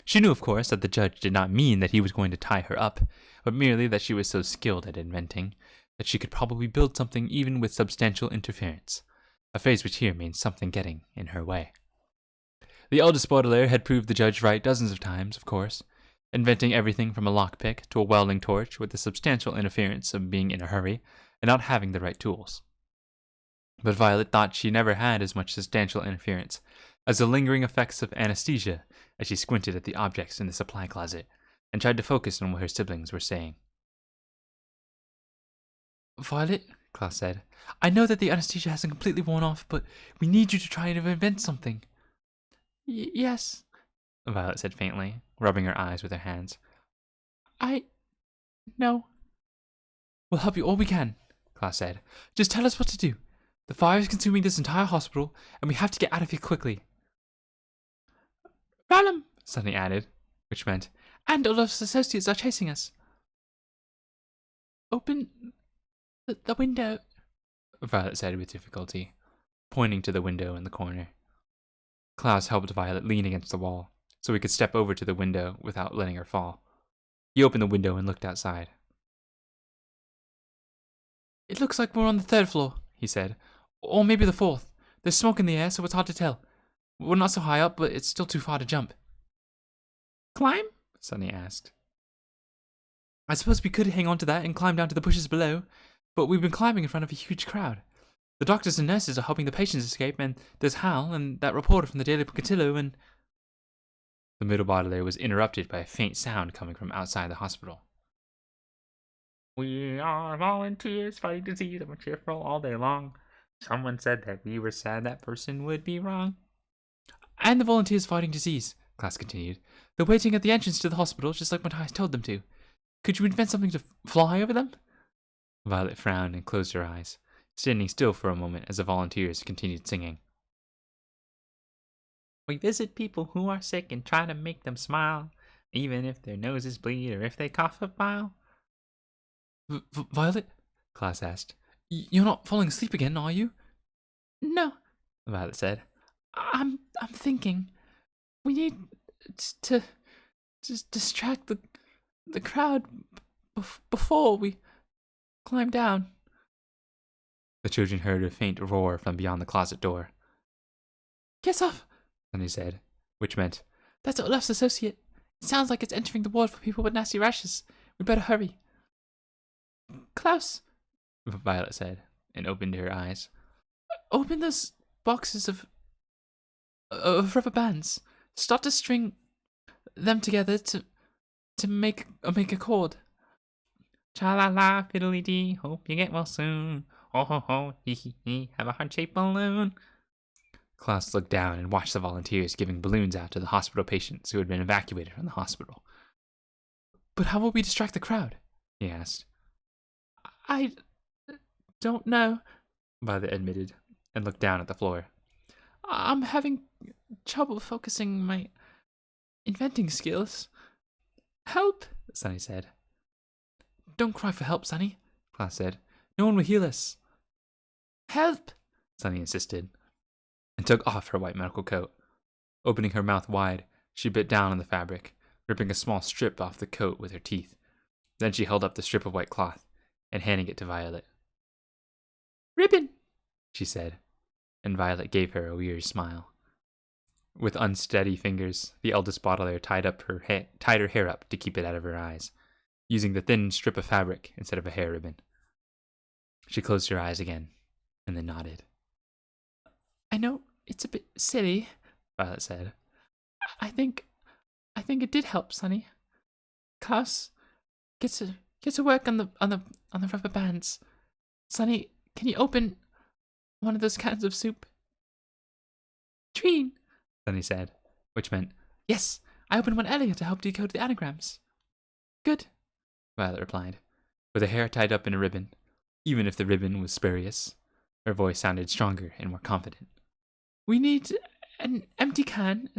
She knew, of course, that the judge did not mean that he was going to tie her up, but merely that she was so skilled at inventing that she could probably build something even with substantial interference, a phrase which here means something getting in her way. The eldest Baudelaire had proved the judge right dozens of times, of course, inventing everything from a lockpick to a welding torch with the substantial interference of being in a hurry and not having the right tools. But Violet thought she never had as much substantial interference as the lingering effects of anesthesia as she squinted at the objects in the supply closet and tried to focus on what her siblings were saying. "Violet," Klaus said, "I know that the anesthesia hasn't completely worn off, but we need you to try to invent something." Yes, Violet said faintly, rubbing her eyes with her hands. No. "We'll help you all we can," Klaus said. "Just tell us what to do. The fire is consuming this entire hospital, and we have to get out of here quickly." "Rallum," Sonny added, which meant, "and Olaf's associates are chasing us." "Open the window," Violet said with difficulty, pointing to the window in the corner. Klaus helped Violet lean against the wall, so he could step over to the window without letting her fall. He opened the window and looked outside. "It looks like we're on the 3rd floor," he said. "Or maybe the 4th. There's smoke in the air, so it's hard to tell. We're not so high up, but it's still too far to jump." "Climb?" Sonny asked. "I suppose we could hang on to that and climb down to the bushes below, but we've been climbing in front of a huge crowd. The doctors and nurses are helping the patients escape, and there's Hal and that reporter from the Daily Pocatello and—" The middle Baudelaire was interrupted by a faint sound coming from outside the hospital. "We are volunteers fighting disease and we're cheerful all day long. Someone said that we were sad that person would be wrong." "And the volunteers fighting disease," Klaus continued. "They're waiting at the entrance to the hospital, just like Matthias told them to. Could you invent something to fly over them?" Violet frowned and closed her eyes, standing still for a moment as the volunteers continued singing. "We visit people who are sick and try to make them smile, even if their noses bleed or if they cough a mile." "Violet," Klaus asked, "you're not falling asleep again, are you?" No, Violet said. I'm thinking. We need to just distract the crowd before we climb down. The children heard a faint roar from beyond the closet door. Get off, Sunny said, which meant, that's Olaf's associate. It sounds like it's entering the ward for people with nasty rashes. We better hurry. Klaus, Violet said, and opened her eyes. open those boxes of rubber bands. Start to string them together to make a cord. Cha la la, fiddly dee, hope you get well soon. Ho ho ho, hee hee hee, have a heart-shaped balloon. Klaus looked down and watched the volunteers giving balloons out to the hospital patients who had been evacuated from the hospital. But how will we distract the crowd? He asked. I don't know. Violet admitted, and looked down at the floor. I'm having trouble focusing my inventing skills. Help, Sunny said. Don't cry for help, Sunny. Klaus said. No one will heal us. Help! Sunny insisted, and took off her white medical coat. Opening her mouth wide, she bit down on the fabric, ripping a small strip off the coat with her teeth. Then she held up the strip of white cloth, and handing it to Violet. Ribbon, She said, and Violet gave her a weird smile. With unsteady fingers, the eldest Baudelaire tied her hair up to keep it out of her eyes, using the thin strip of fabric instead of a hair ribbon. She closed her eyes again, and then nodded. I know it's a bit silly, Violet said. I think it did help, Sunny. Klaus, get to work on the rubber bands. Sunny, can you open one of those cans of soup? Treen, Sunny said, which meant, yes, I opened one earlier to help decode the anagrams. Good. Violet replied, with her hair tied up in a ribbon. Even if the ribbon was spurious, her voice sounded stronger and more confident. We need an empty can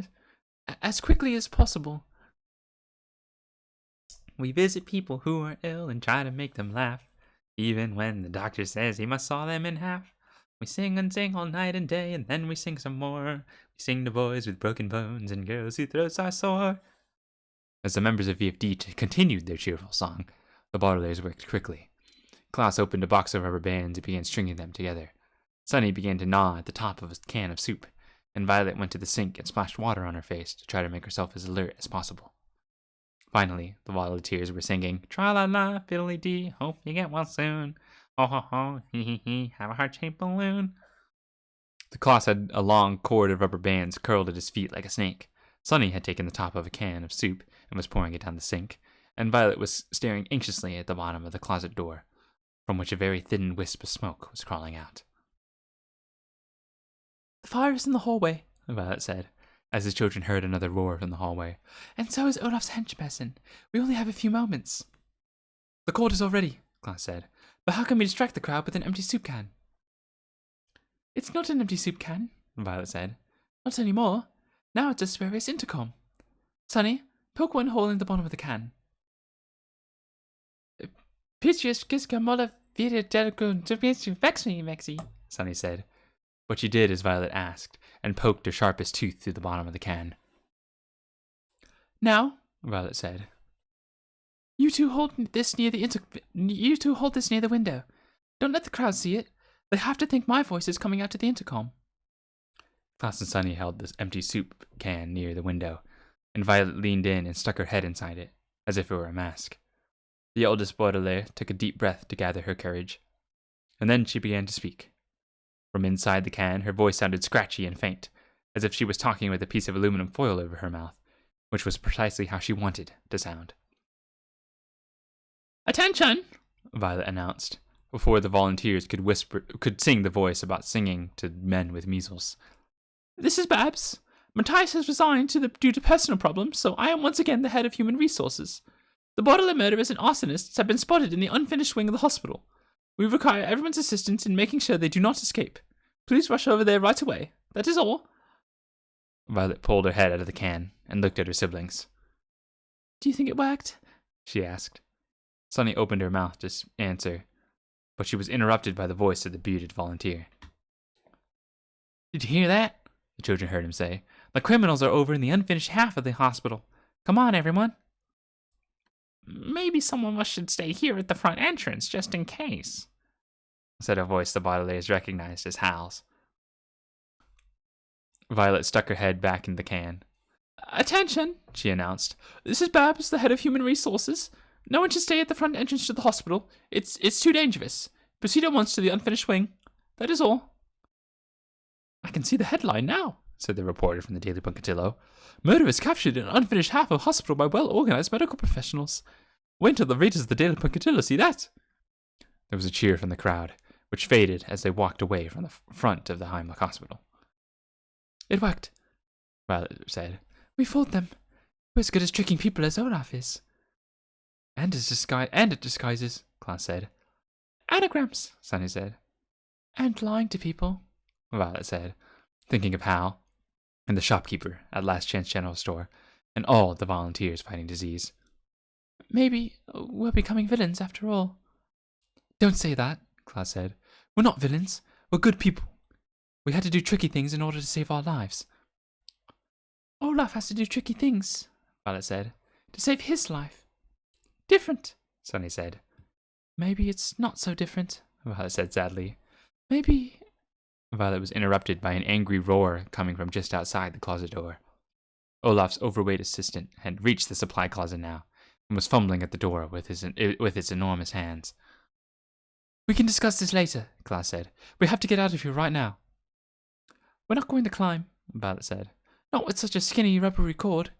as quickly as possible. We visit people who are ill and try to make them laugh, even when the doctor says he must saw them in half. We sing and sing all night and day, and then we sing some more. We sing to boys with broken bones and girls whose throats are sore. As the members of VFD continued their cheerful song, the Baudelaires worked quickly. Klaus opened a box of rubber bands and began stringing them together. Sunny began to gnaw at the top of a can of soup, and Violet went to the sink and splashed water on her face to try to make herself as alert as possible. Finally, the volunteers were singing, Tra-la-la, fiddly-dee, hope you get well soon. Ho ho ho, hee hee hee, have a heart-shaped balloon. The Klaus had a long cord of rubber bands curled at his feet like a snake. Sunny had taken the top of a can of soup and was pouring it down the sink, and Violet was staring anxiously at the bottom of the closet door, from which a very thin wisp of smoke was crawling out. The fire is in the hallway, Violet said, as the children heard another roar from the hallway. and so is Olaf's henchperson. We only have a few moments. The cord is all ready, Klaus said. but how can we distract the crowd with an empty soup can? It's not an empty soup can, Violet said. not anymore. Now it's a spurious intercom. Sunny, poke one hole in the bottom of the can. Piteous kiska mola vida delco to vex me, Mexi, Sunny said. But she did as Violet asked, and poked her sharpest tooth through the bottom of the can. Now, Violet said. you two hold this near the window. Don't let the crowd see it. They have to think my voice is coming out to the intercom. Klaus and Sunny held this empty soup can near the window, and Violet leaned in and stuck her head inside it, as if it were a mask. The eldest Baudelaire took a deep breath to gather her courage, and then she began to speak. From inside the can, her voice sounded scratchy and faint, as if she was talking with a piece of aluminum foil over her mouth, which was precisely how she wanted to sound. Attention! Violet announced, before the volunteers could sing the voice about singing to men with measles. This is Babs. Matthias has resigned due to personal problems, so I am once again the head of human resources. The Baudelaire murderers and arsonists have been spotted in the unfinished wing of the hospital. We require everyone's assistance in making sure they do not escape. Please rush over there right away. That is all. Violet pulled her head out of the can and looked at her siblings. Do you think it worked? She asked. Sunny opened her mouth to answer, but she was interrupted by the voice of the bearded volunteer. Did you hear that? The children heard him say. The criminals are over in the unfinished half of the hospital. Come on, everyone. Maybe someone of us should stay here at the front entrance, just in case, said a voice the Baudelaires recognized as Hal's. Violet stuck her head back in the can. Attention, she announced. This is Babs, the head of human resources. No one should stay at the front entrance to the hospital. It's too dangerous. Proceed at once to the unfinished wing. That is all. I can see the headline now, said the reporter from the Daily Punkatillo. Murderers captured in an unfinished half of hospital by well-organized medical professionals. Wait until the readers of the Daily Punkatillo see that. There was a cheer from the crowd, which faded as they walked away from the front of the Heimlich Hospital. It worked, Violet said. We fooled them. We're as good as tricking people as Olaf is. And it disguises, Klaus said. Anagrams, Sunny said. And lying to people, Violet said, thinking of Hal, and the shopkeeper at Last Chance General Store, and all the volunteers fighting disease. Maybe we're becoming villains after all. Don't say that, Klaus said. We're not villains. We're good people. We had to do tricky things in order to save our lives. Olaf has to do tricky things, Violet said, to save his life. Different, Sunny said. Maybe it's not so different, Violet said sadly. Maybe... Violet was interrupted by an angry roar coming from just outside the closet door. Olaf's overweight assistant had reached the supply closet now, and was fumbling at the door with its enormous hands. We can discuss this later, Klaus said. We have to get out of here right now. We're not going to climb, Violet said. Not with such a skinny rubbery cord.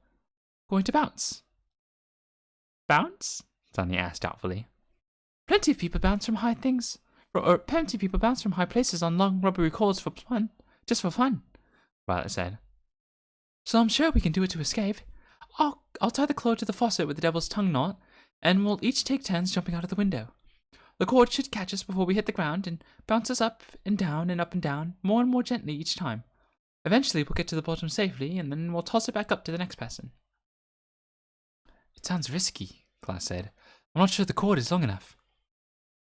Going to bounce. Bounce? Sunny asked doubtfully. Plenty of people bounce from high things. Or plenty of people bounce from high places on long rubbery cords for fun. Just for fun, Violet said. So I'm sure we can do it to escape. I'll tie the cord to the faucet with the devil's tongue knot, and we'll each take turns jumping out of the window. The cord should catch us before we hit the ground and bounce us up and down, more and more gently each time. Eventually we'll get to the bottom safely, and then we'll toss it back up to the next person. It sounds risky, Klaus said. I'm not sure the cord is long enough.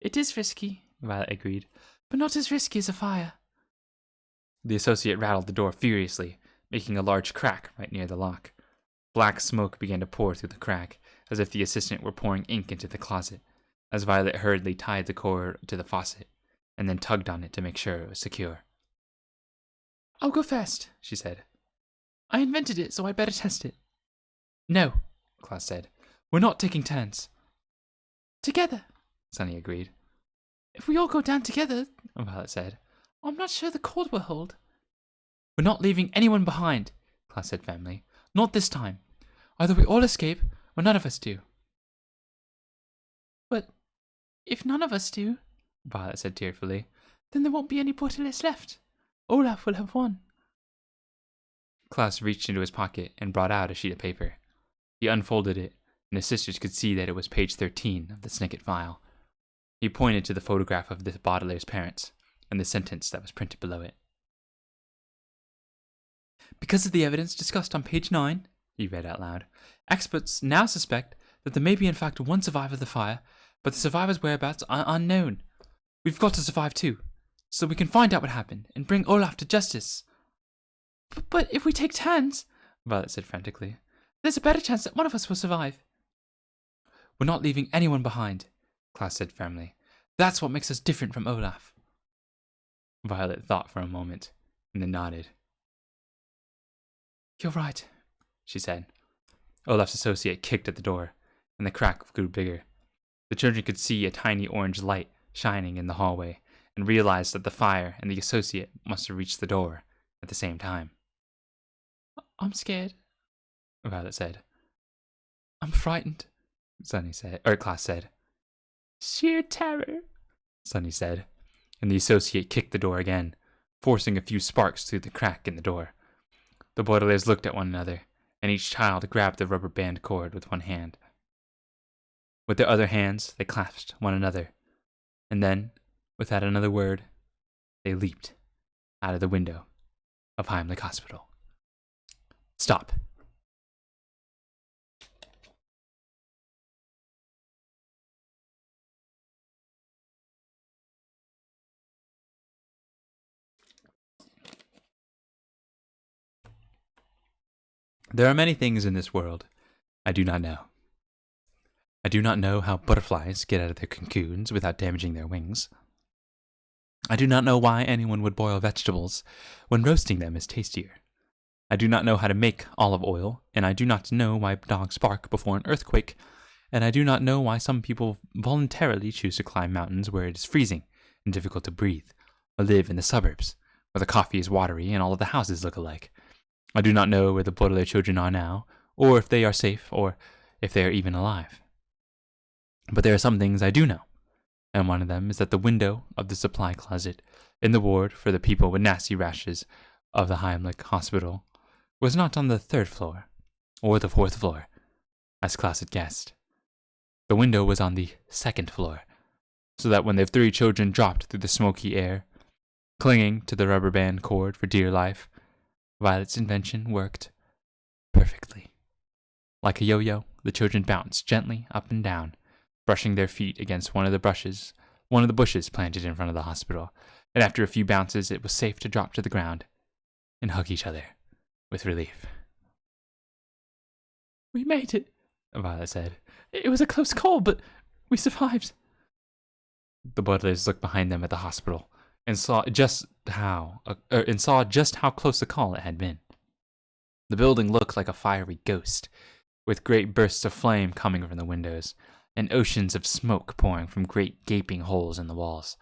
It is risky, Violet agreed, but not as risky as a fire. The associate rattled the door furiously, making a large crack right near the lock. Black smoke began to pour through the crack, as if the assistant were pouring ink into the closet, as Violet hurriedly tied the cord to the faucet, and then tugged on it to make sure it was secure. I'll go first, she said. I invented it, so I'd better test it. No, Klaus said. We're not taking turns. Together, Sunny agreed. If we all go down together, Violet said, I'm not sure the cord will hold. We're not leaving anyone behind, Klaus said firmly. Not this time. Either we all escape, or none of us do. But if none of us do, Violet said tearfully, then there won't be any Borderless left. Olaf will have won. Klaus reached into his pocket and brought out a sheet of paper. He unfolded it, and his sisters could see that it was page 13 of the Snicket file. He pointed to the photograph of the Baudelaire's parents, and the sentence that was printed below it. Because of the evidence discussed on page 9, he read out loud, experts now suspect that there may be in fact one survivor of the fire, but the survivor's whereabouts are unknown. We've got to survive too, so we can find out what happened and bring Olaf to justice. But if we take turns, Violet said frantically, there's a better chance that one of us will survive. We're not leaving anyone behind, Klaus said firmly. That's what makes us different from Olaf. Violet thought for a moment, and then nodded. You're right, she said. Olaf's associate kicked at the door, and the crack grew bigger. The children could see a tiny orange light shining in the hallway, and realized that the fire and the associate must have reached the door at the same time. I'm scared, Violet said. I'm frightened, Klaus said. Sheer terror, Sunny said, and the associate kicked the door again, forcing a few sparks through the crack in the door. The Baudelaires looked at one another, and each child grabbed the rubber band cord with one hand. With their other hands, they clasped one another, and then, without another word, they leaped out of the window of Heimlich Hospital. Stop. There are many things in this world I do not know. I do not know how butterflies get out of their cocoons without damaging their wings. I do not know why anyone would boil vegetables when roasting them is tastier. I do not know how to make olive oil, and I do not know why dogs bark before an earthquake, and I do not know why some people voluntarily choose to climb mountains where it is freezing and difficult to breathe, or live in the suburbs, where the coffee is watery and all of the houses look alike. I do not know where the Baudelaire children are now, or if they are safe, or if they are even alive. But there are some things I do know, and one of them is that the window of the supply closet in the ward for the people with nasty rashes of the Heimlich Hospital was not on the 3rd floor, or the 4th floor, as Klaus had guessed. The window was on the 2nd floor, so that when the 3 children dropped through the smoky air, clinging to the rubber band cord for dear life, Violet's invention worked perfectly. Like a yo-yo, the children bounced gently up and down, brushing their feet against one of the bushes planted in front of the hospital, and after a few bounces it was safe to drop to the ground and hug each other with relief. We made it, Violet said. It was a close call, but we survived. The Baudelairs looked behind them at the hospital and saw just how close the call it had been. The building looked like a fiery ghost, with great bursts of flame coming from the windows, and oceans of smoke pouring from great gaping holes in the walls.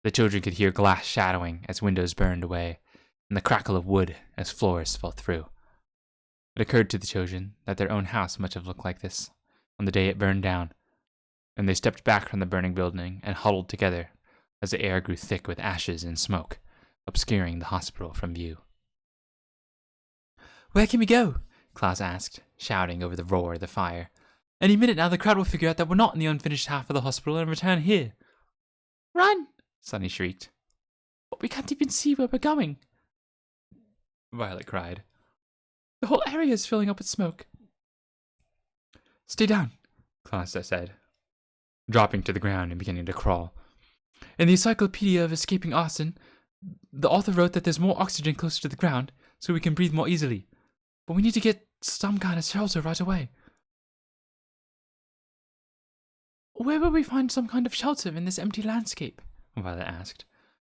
The children could hear glass shattering as windows burned away, and the crackle of wood as floors fell through. It occurred to the children that their own house must have looked like this on the day it burned down, and they stepped back from the burning building and huddled together as the air grew thick with ashes and smoke, obscuring the hospital from view. Where can we go? Klaus asked, shouting over the roar of the fire. Any minute now the crowd will figure out that we're not in the unfinished half of the hospital and return here. Run! Sunny shrieked. But we can't even see where we're going, Violet cried. The whole area is filling up with smoke. Stay down, Klaus said, dropping to the ground and beginning to crawl. In the Encyclopedia of Escaping Arson, the author wrote that there's more oxygen closer to the ground, so we can breathe more easily. But we need to get some kind of shelter right away. Where will we find some kind of shelter in this empty landscape? Violet asked,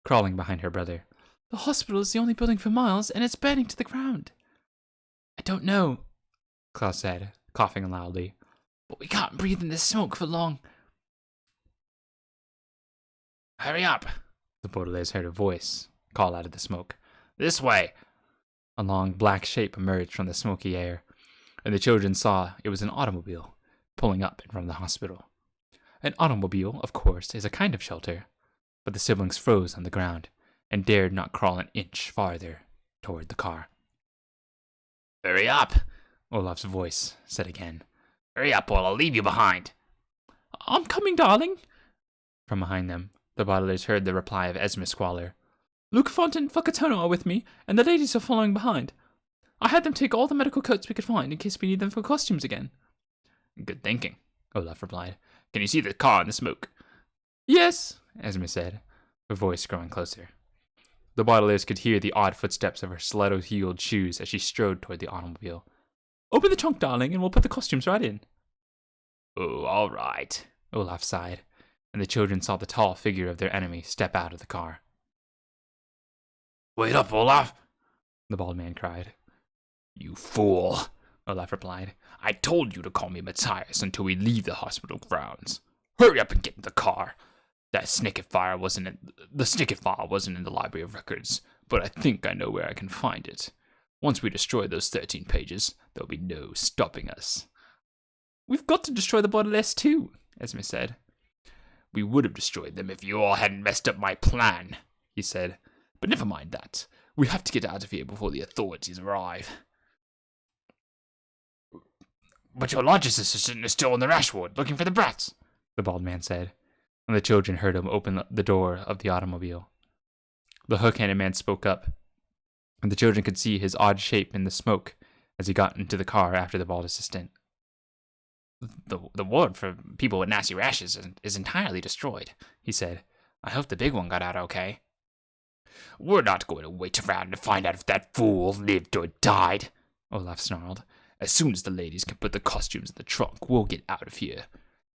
crawling behind her brother. The hospital is the only building for miles, and it's burning to the ground. I don't know, Klaus said, coughing loudly. But we can't breathe in this smoke for long. Hurry up! The Baudelaires heard a voice call out of the smoke. This way! A long black shape emerged from the smoky air, and the children saw it was an automobile pulling up in front of the hospital. An automobile, of course, is a kind of shelter, but the siblings froze on the ground and dared not crawl an inch farther toward the car. Hurry up! Olaf's voice said again. Hurry up or I'll leave you behind. I'm coming, darling. From behind them, the Baudelaires heard the reply of Esme Squalor. Luke Font and Fakatono are with me, and the ladies are following behind. I had them take all the medical coats we could find in case we need them for costumes again. Good thinking, Olaf replied. Can you see the car in the smoke? Yes, Esme said, her voice growing closer. The Baudelaires could hear the odd footsteps of her stiletto-heeled shoes as she strode toward the automobile. Open the trunk, darling, and we'll put the costumes right in. Oh, all right, Olaf sighed, and the children saw the tall figure of their enemy step out of the car. Wait up, Olaf, the bald man cried. You fool, Olaf replied. I told you to call me Matthias until we leave the hospital grounds. Hurry up and get in the car. The snicket file wasn't in the Library of Records, but I think I know where I can find it. Once we destroy those 13 pages, there'll be no stopping us. We've got to destroy the Baudelaires too, Esme said. We would have destroyed them if you all hadn't messed up my plan, he said. But never mind that. We have to get out of here before the authorities arrive. But your lodger's assistant is still in the rash ward, looking for the brats, the bald man said, and the children heard him open the door of the automobile. The hook-handed man spoke up, and the children could see his odd shape in the smoke as he got into the car after the bald assistant. The ward for people with nasty rashes is entirely destroyed, he said. I hope the big one got out okay. We're not going to wait around to find out if that fool lived or died, Olaf snarled. As soon as the ladies can put the costumes in the trunk, we'll get out of here.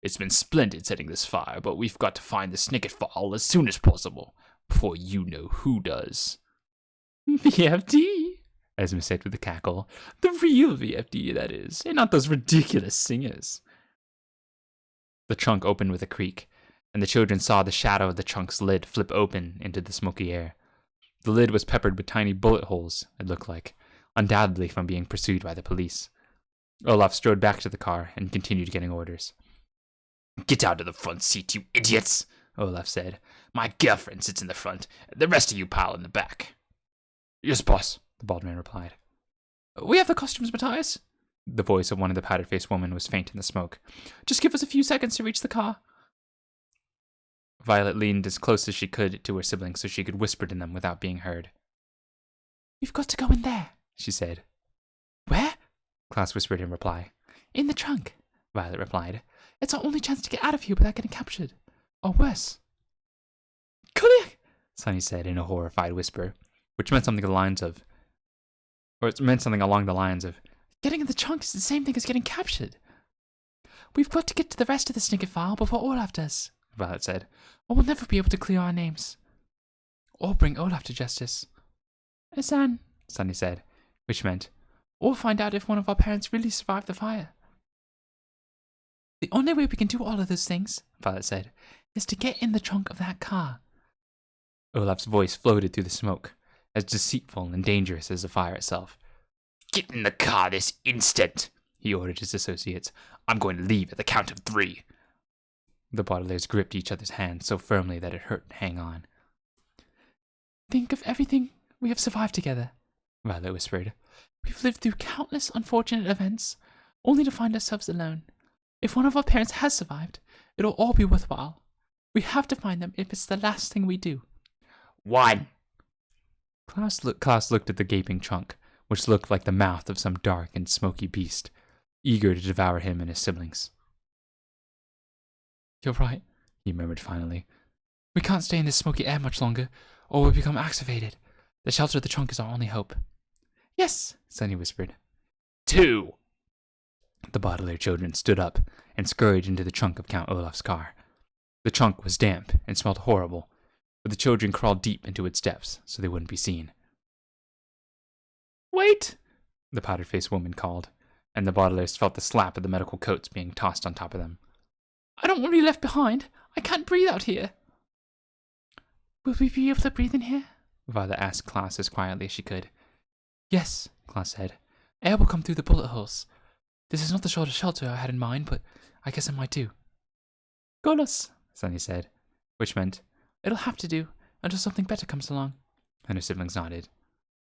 It's been splendid setting this fire, but we've got to find the snicket file as soon as possible, before you know who does. VFD, Esme said with a cackle. The real VFD, that is, and not those ridiculous singers. The trunk opened with a creak, and the children saw the shadow of the trunk's lid flip open into the smoky air. The lid was peppered with tiny bullet holes, it looked like, undoubtedly from being pursued by the police. Olaf strode back to the car and continued getting orders. Get out of the front seat, you idiots, Olaf said. My girlfriend sits in the front, the rest of you pile in the back. Yes, boss, the bald man replied. We have the costumes, Matthias. The voice of one of the powdered-faced women was faint in the smoke. Just give us a few seconds to reach the car. Violet leaned as close as she could to her siblings so she could whisper to them without being heard. We've got to go in there, she said. Where? Klaus whispered in reply. In the trunk, Violet replied. It's our only chance to get out of here without getting captured. Or worse. Kuliak, Sunny said in a horrified whisper, which meant something along the lines of, Getting in the trunk is the same thing as getting captured. We've got to get to the rest of the snicket file before Olaf does, Violet said. Or we'll never be able to clear our names. Or bring Olaf to justice. Asan, Sunny said, which meant, or find out if one of our parents really survived the fire. The only way we can do all of those things, Violet said, is to get in the trunk of that car. Olaf's voice floated through the smoke, as deceitful and dangerous as the fire itself. Get in the car this instant, he ordered his associates. I'm going to leave at the count of 3. The Baudelaires gripped each other's hands so firmly that it hurt to hang on. Think of everything we have survived together, Violet whispered. We've lived through countless unfortunate events, only to find ourselves alone. If one of our parents has survived, it'll all be worthwhile. We have to find them if it's the last thing we do. 1. Klaus looked at the gaping trunk, which looked like the mouth of some dark and smoky beast, eager to devour him and his siblings. You're right, he murmured finally. We can't stay in this smoky air much longer, or we'll become activated. The shelter of the trunk is our only hope. Yes, Sunny whispered. 2. The Baudelaire children stood up and scurried into the trunk of Count Olaf's car. The trunk was damp and smelled horrible, but the children crawled deep into its depths so they wouldn't be seen. Wait, the powdered-faced woman called, and the Baudelaires felt the slap of the medical coats being tossed on top of them. I don't want to be left behind. I can't breathe out here. Will we be able to breathe in here? Violet asked Klaus as quietly as she could. Yes, Klaus said. Air will come through the bullet holes. This is not the sort of shelter I had in mind, but I guess it might do. Golos, Sunny said, which meant, it'll have to do until something better comes along. And her siblings nodded.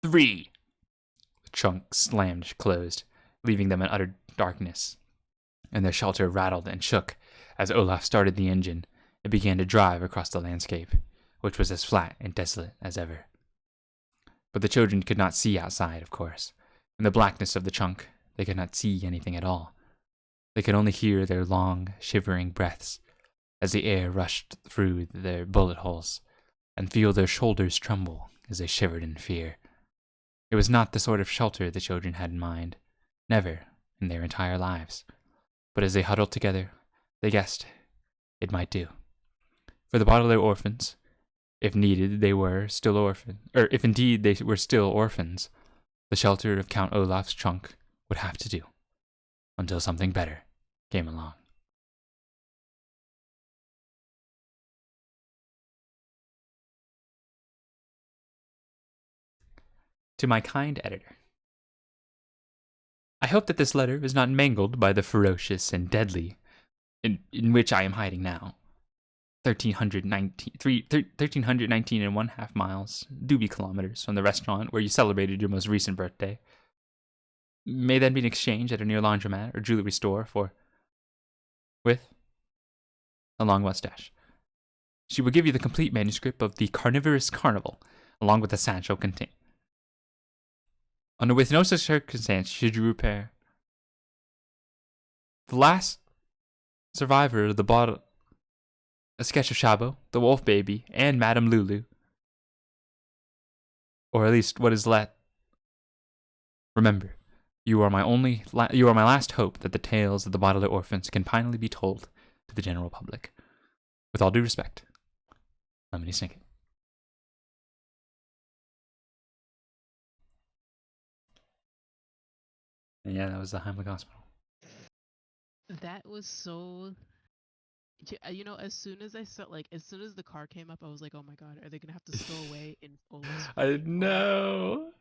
3. The trunk slammed closed, leaving them in utter darkness, and their shelter rattled and shook as Olaf started the engine and began to drive across the landscape, which was as flat and desolate as ever. But the children could not see outside, of course. In the blackness of the trunk, they could not see anything at all. They could only hear their long, shivering breaths as the air rushed through their bullet holes, and feel their shoulders tremble as they shivered in fear. It was not the sort of shelter the children had in mind, never in their entire lives. But as they huddled together, they guessed it might do. For the Baudelaire orphans, if needed, they were still orphans, or if indeed they were still orphans, the shelter of Count Olaf's trunk would have to do, until something better came along. To my kind editor, I hope that this letter is not mangled by the ferocious and deadly in which I am hiding now. 1,319 and 1/2 miles, doobie kilometers from the restaurant where you celebrated your most recent birthday. May then be an exchange at a near laundromat or jewelry store with a long mustache. She will give you the complete manuscript of The Carnivorous Carnival, along with the satchel contained. Under with no such circumstance should you repair. The last survivor of the bottle, a sketch of Shabo, the wolf baby, and Madame Lulu. Or at least what is left. Remember, You are my last hope that the tales of the Baudelaire orphans can finally be told to the general public. With all due respect, Lemony Snicket. And yeah, that was the Heimlich Hospital. That was so. You know, as soon as as soon as the car came up, I was like, oh my god, are they gonna have to stow away in full? I know.